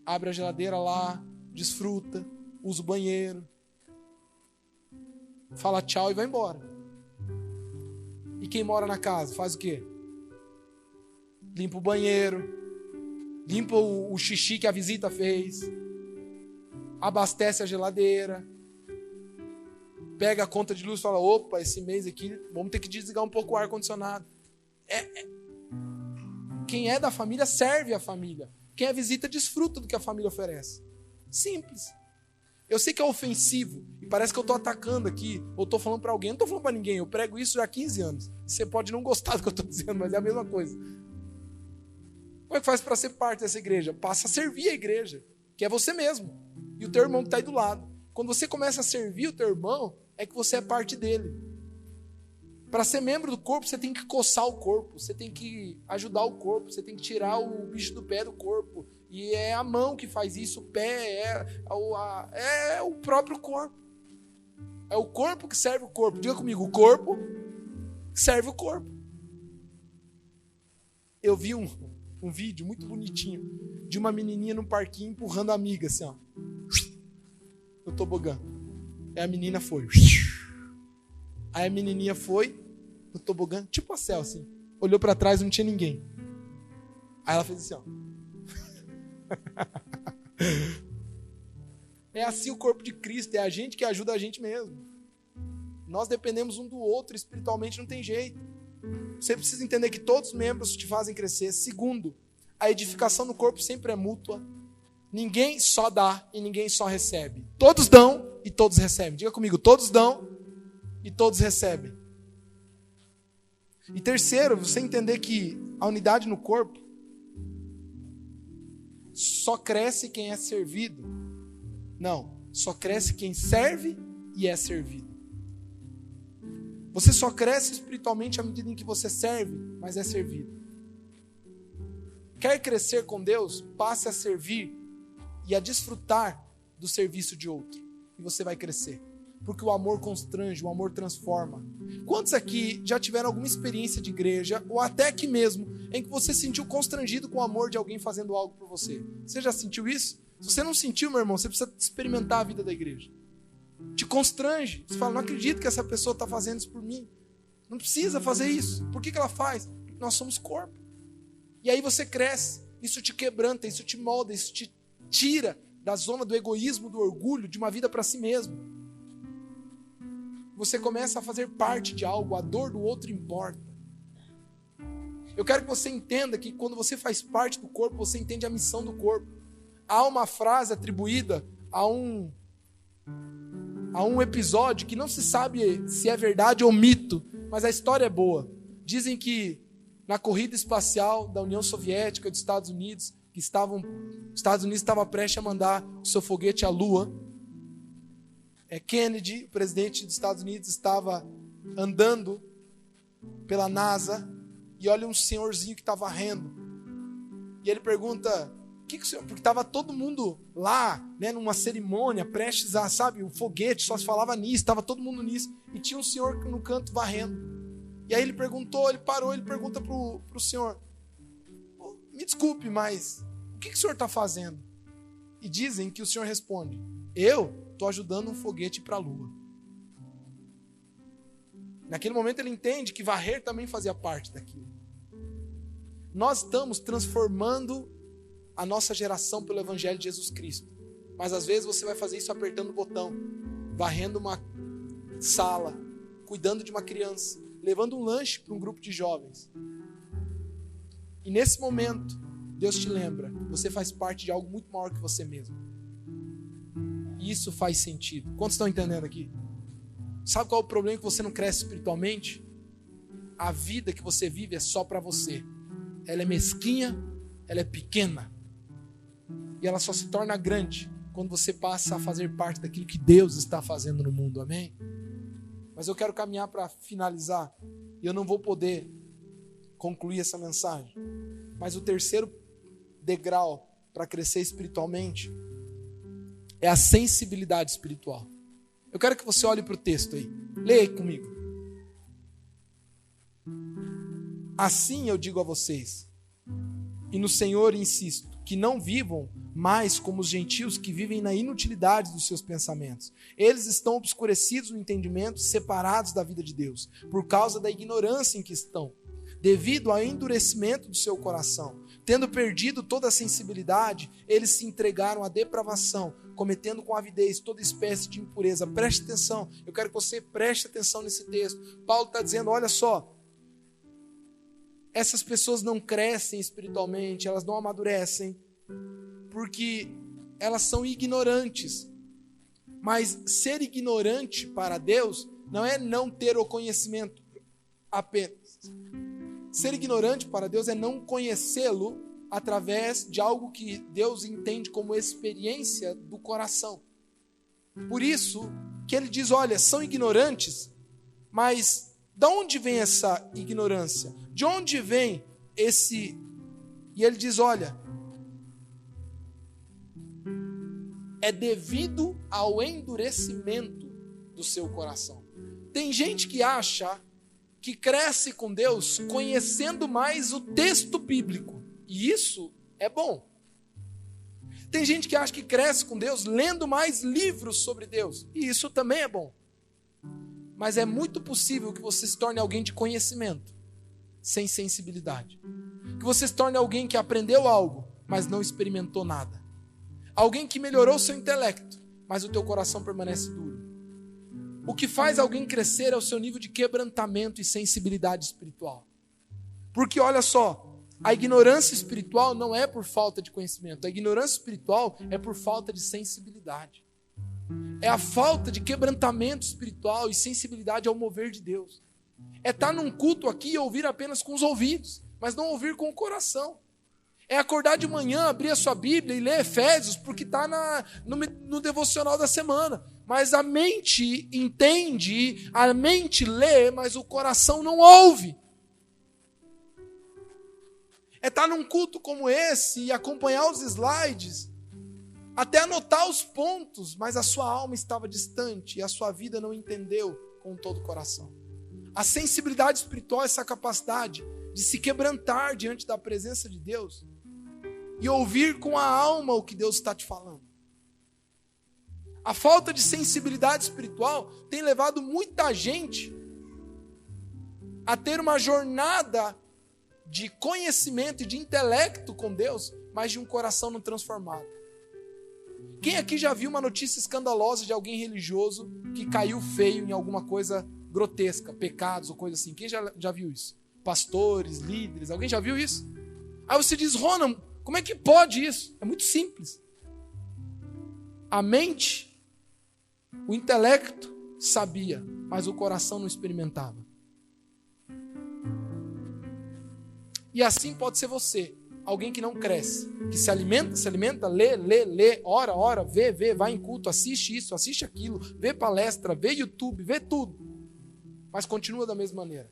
abre a geladeira lá, desfruta, usa o banheiro, fala tchau e vai embora. E quem mora na casa faz o quê? Limpa o banheiro, limpa o xixi que a visita fez, abastece a geladeira, pega a conta de luz e fala, opa, esse mês aqui vamos ter que desligar um pouco o ar-condicionado. Quem é da família serve a família. Quem é visita desfruta do que a família oferece. Simples. Eu sei que é ofensivo e parece que eu estou atacando aqui ou estou falando para alguém. Eu não estou falando para ninguém, eu prego isso já há 15 anos. Você pode não gostar do que eu estou dizendo, mas é a mesma coisa. Como é que faz para ser parte dessa igreja? Passa a servir a igreja, que é você mesmo e o teu irmão que está aí do lado. Quando você começa a servir o teu irmão, é que você é parte dele. Para ser membro do corpo, você tem que coçar o corpo, você tem que ajudar o corpo, você tem que tirar o bicho do pé do corpo. E é a mão que faz isso, o pé, é o próprio corpo. É o corpo que serve o corpo. Diga comigo, o corpo serve o corpo. Eu vi um vídeo muito bonitinho de uma menininha no parquinho empurrando a amiga, assim, ó. No tobogã. Aí a menina foi. Aí a menininha foi no tobogã, tipo a Cel, assim. Olhou pra trás e não tinha ninguém. Aí ela fez assim, ó. É assim o corpo de Cristo, é a gente que ajuda a gente mesmo. Nós dependemos um do outro, espiritualmente não tem jeito. Você precisa entender que todos os membros te fazem crescer. Segundo, a edificação no corpo sempre é mútua. Ninguém só dá e ninguém só recebe. Todos dão e todos recebem. Diga comigo, todos dão e todos recebem. E terceiro, você entender que a unidade no corpo só cresce quem é servido. Não, só cresce quem serve e é servido. Você só cresce espiritualmente à medida em que você serve, mas é servido. Quer crescer com Deus? Passe a servir e a desfrutar do serviço de outro. E você vai crescer. Porque o amor constrange, o amor transforma. Quantos aqui já tiveram alguma experiência de igreja, ou até aqui mesmo, em que você se sentiu constrangido com o amor de alguém fazendo algo por você? Você já sentiu isso? Se você não sentiu, meu irmão, você precisa experimentar a vida da igreja. Te constrange. Você fala, não acredito que essa pessoa está fazendo isso por mim. Não precisa fazer isso. Por que ela faz? Porque nós somos corpo. E aí você cresce. Isso te quebranta, isso te molda, isso te tira da zona do egoísmo, do orgulho, de uma vida para si mesmo. Você começa a fazer parte de algo, a dor do outro importa. Eu quero que você entenda que quando você faz parte do corpo, você entende a missão do corpo. Há uma frase atribuída a um episódio que não se sabe se é verdade ou mito, mas a história é boa. Dizem que na corrida espacial da União Soviética e dos Estados Unidos, os Estados Unidos estavam prestes a mandar o seu foguete à Lua, Kennedy, o presidente dos Estados Unidos, estava andando pela NASA e olha um senhorzinho que está varrendo. E ele pergunta, o que o senhor... Porque estava todo mundo lá, né, numa cerimônia, prestes a, sabe, o foguete, só se falava nisso, estava todo mundo nisso. E tinha um senhor no canto varrendo. E aí ele perguntou, ele parou, ele pergunta pro senhor, me desculpe, mas o que o senhor está fazendo? E dizem que o senhor responde, eu estou ajudando um foguete para a Lua. Naquele momento ele entende que varrer também fazia parte daquilo. Nós estamos transformando a nossa geração pelo Evangelho de Jesus Cristo. Mas às vezes você vai fazer isso apertando o botão, varrendo uma sala, cuidando de uma criança, levando um lanche para um grupo de jovens. E nesse momento, Deus te lembra, você faz parte de algo muito maior que você mesmo. E isso faz sentido. Quantos estão entendendo aqui? Sabe qual é o problema que você não cresce espiritualmente? A vida que você vive é só para você. Ela é mesquinha, ela é pequena. E ela só se torna grande quando você passa a fazer parte daquilo que Deus está fazendo no mundo. Amém? Mas eu quero caminhar para finalizar. E eu não vou poder concluir essa mensagem. Mas o terceiro degrau para crescer espiritualmente é a sensibilidade espiritual. Eu quero que você olhe para o texto aí. Leia aí comigo. Assim eu digo a vocês, e no Senhor insisto, que não vivam mais como os gentios que vivem na inutilidade dos seus pensamentos. Eles estão obscurecidos no entendimento, separados da vida de Deus, por causa da ignorância em que estão, devido ao endurecimento do seu coração. Tendo perdido toda a sensibilidade, eles se entregaram à depravação, cometendo com avidez toda espécie de impureza. Preste atenção, eu quero que você preste atenção nesse texto. Paulo está dizendo, olha só, essas pessoas não crescem espiritualmente, elas não amadurecem, porque elas são ignorantes. Mas ser ignorante para Deus não é não ter o conhecimento apenas. Ser ignorante para Deus é não conhecê-lo através de algo que Deus entende como experiência do coração. Por isso que ele diz, olha, são ignorantes, mas de onde vem essa ignorância? De onde vem esse... E ele diz, olha, é devido ao endurecimento do seu coração. Tem gente que acha que cresce com Deus conhecendo mais o texto bíblico. E isso é bom. Tem gente que acha que cresce com Deus lendo mais livros sobre Deus. E isso também é bom. Mas é muito possível que você se torne alguém de conhecimento, sem sensibilidade. Que você se torne alguém que aprendeu algo, mas não experimentou nada. Alguém que melhorou seu intelecto, mas o teu coração permanece duro. O que faz alguém crescer é o seu nível de quebrantamento e sensibilidade espiritual. Porque olha só, a ignorância espiritual não é por falta de conhecimento. A ignorância espiritual é por falta de sensibilidade. É a falta de quebrantamento espiritual e sensibilidade ao mover de Deus. É estar num culto aqui e ouvir apenas com os ouvidos, mas não ouvir com o coração. É acordar de manhã, abrir a sua Bíblia e ler Efésios, porque está no devocional da semana. Mas a mente entende, a mente lê, mas o coração não ouve. É estar num culto como esse e acompanhar os slides, até anotar os pontos, mas a sua alma estava distante e a sua vida não entendeu com todo o coração. A sensibilidade espiritual é essa capacidade de se quebrantar diante da presença de Deus e ouvir com a alma o que Deus está te falando. A falta de sensibilidade espiritual tem levado muita gente a ter uma jornada de conhecimento e de intelecto com Deus, mas de um coração não transformado. Quem aqui já viu uma notícia escandalosa de alguém religioso que caiu feio em alguma coisa grotesca, pecados ou coisa assim? Quem já viu isso? Pastores, líderes, alguém já viu isso? Aí você diz, Ronald, como é que pode isso? É muito simples. A mente, o intelecto sabia, mas o coração não experimentava. E assim pode ser você. alguém que não cresce, que se alimenta, lê, ora, vê, vai em culto, assiste isso, assiste aquilo, vê palestra, vê YouTube, vê tudo, mas continua da mesma maneira.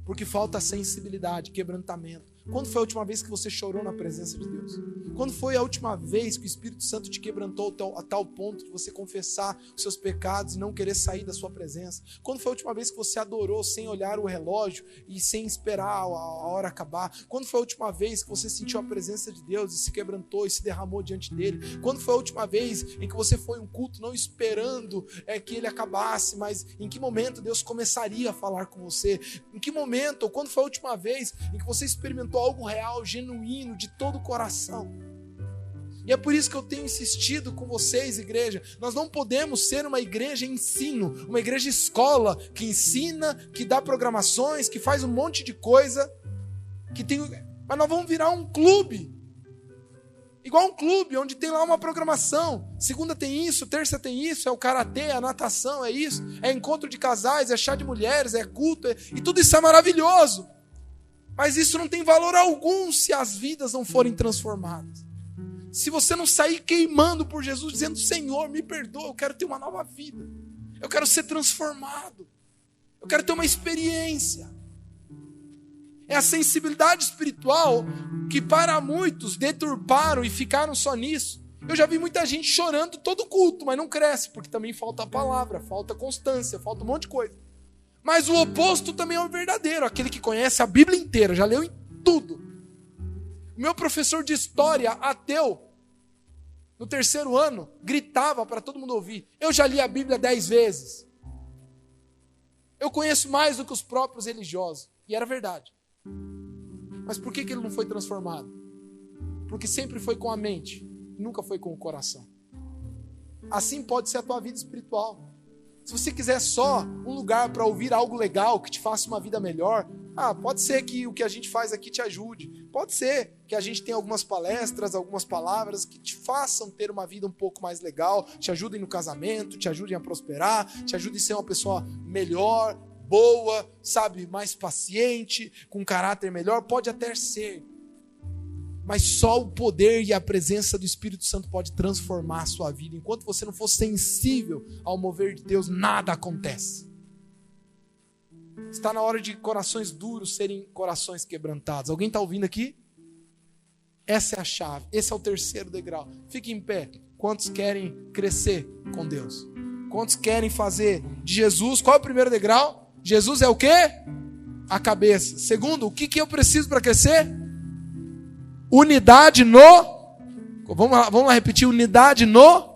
Porque falta sensibilidade, quebrantamento. Quando foi a última vez que você chorou na presença de Deus? Quando foi a última vez que o Espírito Santo te quebrantou a tal ponto de você confessar os seus pecados e não querer sair da sua presença? Quando foi a última vez que você adorou sem olhar o relógio e sem esperar a hora acabar? Quando foi a última vez que você sentiu a presença de Deus e se quebrantou e se derramou diante dele? Quando foi a última vez em que você foi em um culto não esperando que ele acabasse, mas em que momento Deus começaria a falar com você? Em que momento, ou quando foi a última vez em que você experimentou algo real, genuíno, de todo o coração? E é por isso que eu tenho insistido com vocês, igreja. Nós não podemos ser uma igreja ensino, uma igreja escola, que ensina, que dá programações, que faz um monte de coisa, mas nós vamos virar um clube. Igual um clube, onde tem lá uma programação. Segunda tem isso, terça tem isso, é o karatê, a natação, é isso, é encontro de casais, é chá de mulheres, é culto, e tudo isso é maravilhoso. Mas isso não tem valor algum se as vidas não forem transformadas. Se você não sair queimando por Jesus, dizendo: Senhor, me perdoa, eu quero ter uma nova vida. Eu quero ser transformado. Eu quero ter uma experiência. É a sensibilidade espiritual que para muitos deturparam e ficaram só nisso. Eu já vi muita gente chorando todo culto, mas não cresce, porque também falta a palavra, falta constância, falta um monte de coisa. Mas o oposto também é o verdadeiro, aquele que conhece a Bíblia inteira, já leu em tudo. O meu professor de história, ateu, no 3º ano, gritava para todo mundo ouvir: eu já li a Bíblia 10 vezes. Eu conheço mais do que os próprios religiosos. E era verdade. Mas por que ele não foi transformado? Porque sempre foi com a mente, nunca foi com o coração. Assim pode ser a tua vida espiritual. Se você quiser só um lugar para ouvir algo legal, que te faça uma vida melhor, pode ser que o que a gente faz aqui te ajude. Pode ser que a gente tenha algumas palestras, algumas palavras que te façam ter uma vida um pouco mais legal, te ajudem no casamento, te ajudem a prosperar, te ajudem a ser uma pessoa melhor, boa, sabe, mais paciente, com caráter melhor. Pode até ser. Mas só o poder e a presença do Espírito Santo pode transformar a sua vida. Enquanto você não for sensível ao mover de Deus, nada acontece. Está na hora de corações duros serem corações quebrantados. Alguém está ouvindo aqui? Essa é a chave. Esse é o 3º degrau. Fique em pé. Quantos querem crescer com Deus? Quantos querem fazer de Jesus? Qual é o 1º degrau? Jesus é o quê? A cabeça. Segundo, o que eu preciso para crescer? Unidade no... Vamos lá repetir. Unidade no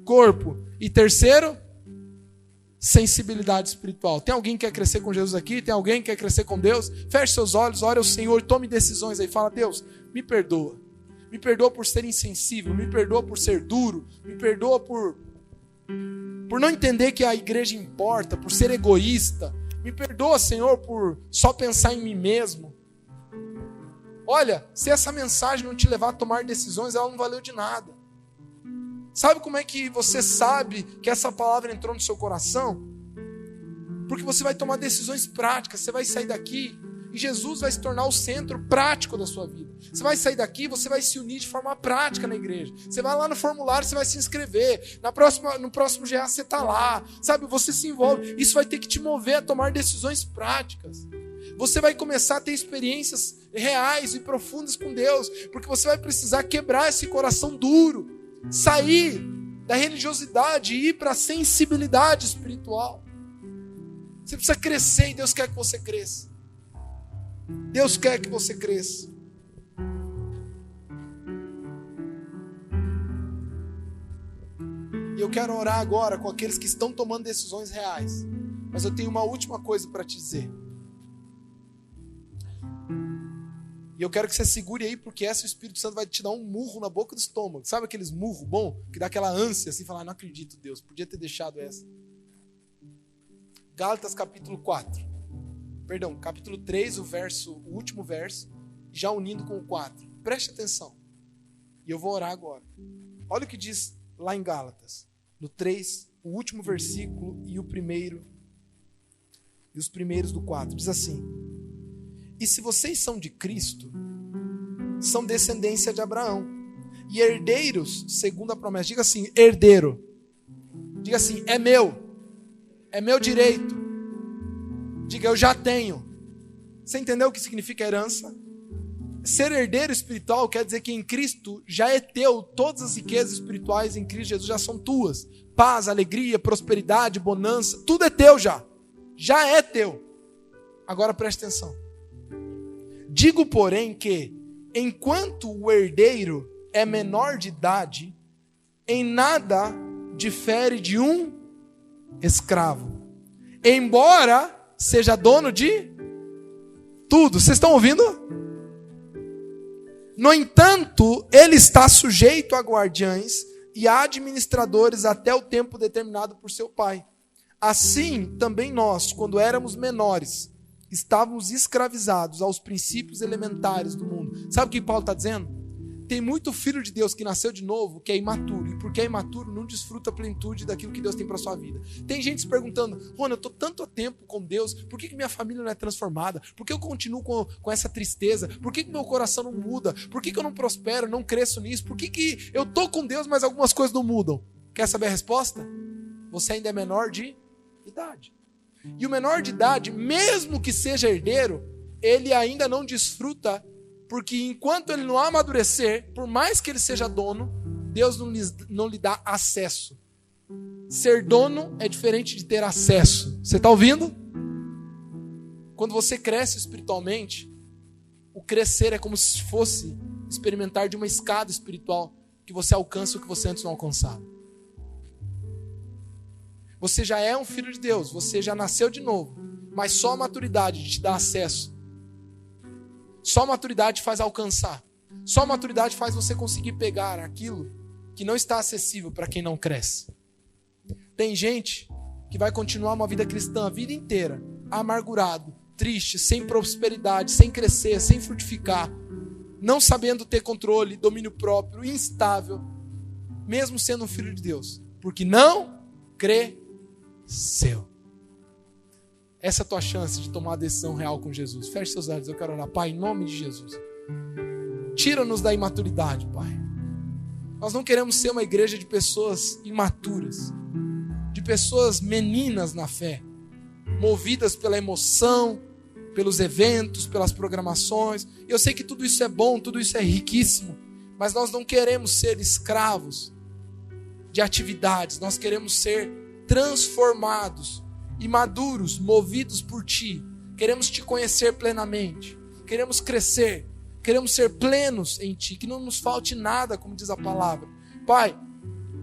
corpo. E 3º, sensibilidade espiritual. Tem alguém que quer crescer com Jesus aqui? Tem alguém que quer crescer com Deus? Feche seus olhos, ore ao Senhor, tome decisões aí. Fala: Deus, me perdoa. Me perdoa por ser insensível. Me perdoa por ser duro. Me perdoa por não entender que a igreja importa, por ser egoísta. Me perdoa, Senhor, por só pensar em mim mesmo. Olha, se essa mensagem não te levar a tomar decisões, ela não valeu de nada. Sabe como é que você sabe que essa palavra entrou no seu coração? Porque você vai tomar decisões práticas. Você vai sair daqui e Jesus vai se tornar o centro prático da sua vida. Você vai sair daqui e você vai se unir de forma prática na igreja. Você vai lá no formulário, você vai se inscrever. No próximo GA você está lá. Sabe, você se envolve. Isso vai ter que te mover a tomar decisões práticas. Você vai começar a ter experiências reais e profundas com Deus. Porque você vai precisar quebrar esse coração duro. Sair da religiosidade e ir para a sensibilidade espiritual. Você precisa crescer e Deus quer que você cresça. Deus quer que você cresça. E eu quero orar agora com aqueles que estão tomando decisões reais. Mas eu tenho uma última coisa para te dizer. E eu quero que você segure aí, porque essa o Espírito Santo vai te dar um murro na boca do estômago. Sabe aqueles murros bom? Que dá aquela ânsia assim, falar: não acredito, Deus, podia ter deixado essa. Gálatas capítulo 4. Perdão, capítulo 3, o último verso, já unindo com o 4. Preste atenção. E eu vou orar agora. Olha o que diz lá em Gálatas. No 3, o último versículo e o primeiro. E os primeiros do 4. Diz assim: e se vocês são de Cristo, são descendência de Abraão. E herdeiros, segundo a promessa. Diga assim, herdeiro. Diga assim, é meu direito. Diga, eu já tenho. Você entendeu o que significa herança? Ser herdeiro espiritual quer dizer que em Cristo já é teu, todas as riquezas espirituais em Cristo Jesus já são tuas. Paz, alegria, prosperidade, bonança, tudo é teu já. Já é teu. Agora preste atenção. Digo, porém, que enquanto o herdeiro é menor de idade, em nada difere de um escravo, embora seja dono de tudo. Vocês estão ouvindo? No entanto, ele está sujeito a guardiães e a administradores até o tempo determinado por seu pai. Assim, também nós, quando éramos menores, estávamos escravizados aos princípios elementares do mundo. Sabe o que Paulo está dizendo? Tem muito filho de Deus que nasceu de novo, que é imaturo. E porque é imaturo, não desfruta a plenitude daquilo que Deus tem para a sua vida. Tem gente se perguntando, Rony, eu estou tanto tempo com Deus, por que minha família não é transformada? Por que eu continuo com essa tristeza? Por que meu coração não muda? Por que eu não prospero, não cresço nisso? Por que eu estou com Deus, mas algumas coisas não mudam? Quer saber a resposta? Você ainda é menor de idade. E o menor de idade, mesmo que seja herdeiro, ele ainda não desfruta, porque enquanto ele não amadurecer, por mais que ele seja dono, Deus não lhe dá acesso. Ser dono é diferente de ter acesso. Você está ouvindo? Quando você cresce espiritualmente, o crescer é como se fosse experimentar de uma escada espiritual, que você alcança o que você antes não alcançava. Você já é um filho de Deus, você já nasceu de novo, mas só a maturidade te dá acesso. Só a maturidade faz alcançar. Só a maturidade faz você conseguir pegar aquilo que não está acessível para quem não cresce. Tem gente que vai continuar uma vida cristã a vida inteira, amargurado, triste, sem prosperidade, sem crescer, sem frutificar, não sabendo ter controle, domínio próprio, instável, mesmo sendo um filho de Deus, porque não cresceu. Essa é a tua chance de tomar uma decisão real com Jesus. Feche seus olhos, eu quero orar. Pai, em nome de Jesus, tira-nos da imaturidade, Pai. Nós não queremos ser uma igreja de pessoas imaturas, de pessoas meninas na fé, movidas pela emoção, pelos eventos, pelas programações. Eu sei que tudo isso é bom, tudo isso é riquíssimo, mas nós não queremos ser escravos de atividades, nós queremos ser transformados e maduros, movidos por Ti. Queremos Te conhecer plenamente, queremos crescer, queremos ser plenos em Ti, que não nos falte nada, como diz a palavra. Pai,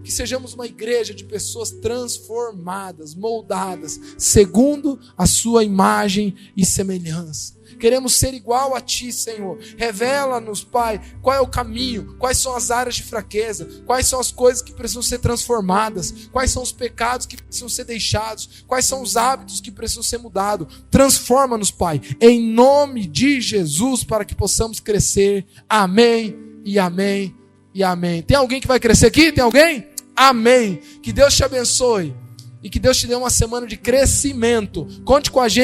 que sejamos uma igreja de pessoas transformadas, moldadas, segundo a Sua imagem e semelhança. Queremos ser igual a Ti, Senhor. Revela-nos, Pai, qual é o caminho, quais são as áreas de fraqueza, quais são as coisas que precisam ser transformadas, quais são os pecados que precisam ser deixados, quais são os hábitos que precisam ser mudados. Transforma-nos, Pai, em nome de Jesus, para que possamos crescer. Amém e amém e amém. Tem alguém que vai crescer aqui? Tem alguém? Amém. Que Deus te abençoe e que Deus te dê uma semana de crescimento. Conte com a gente.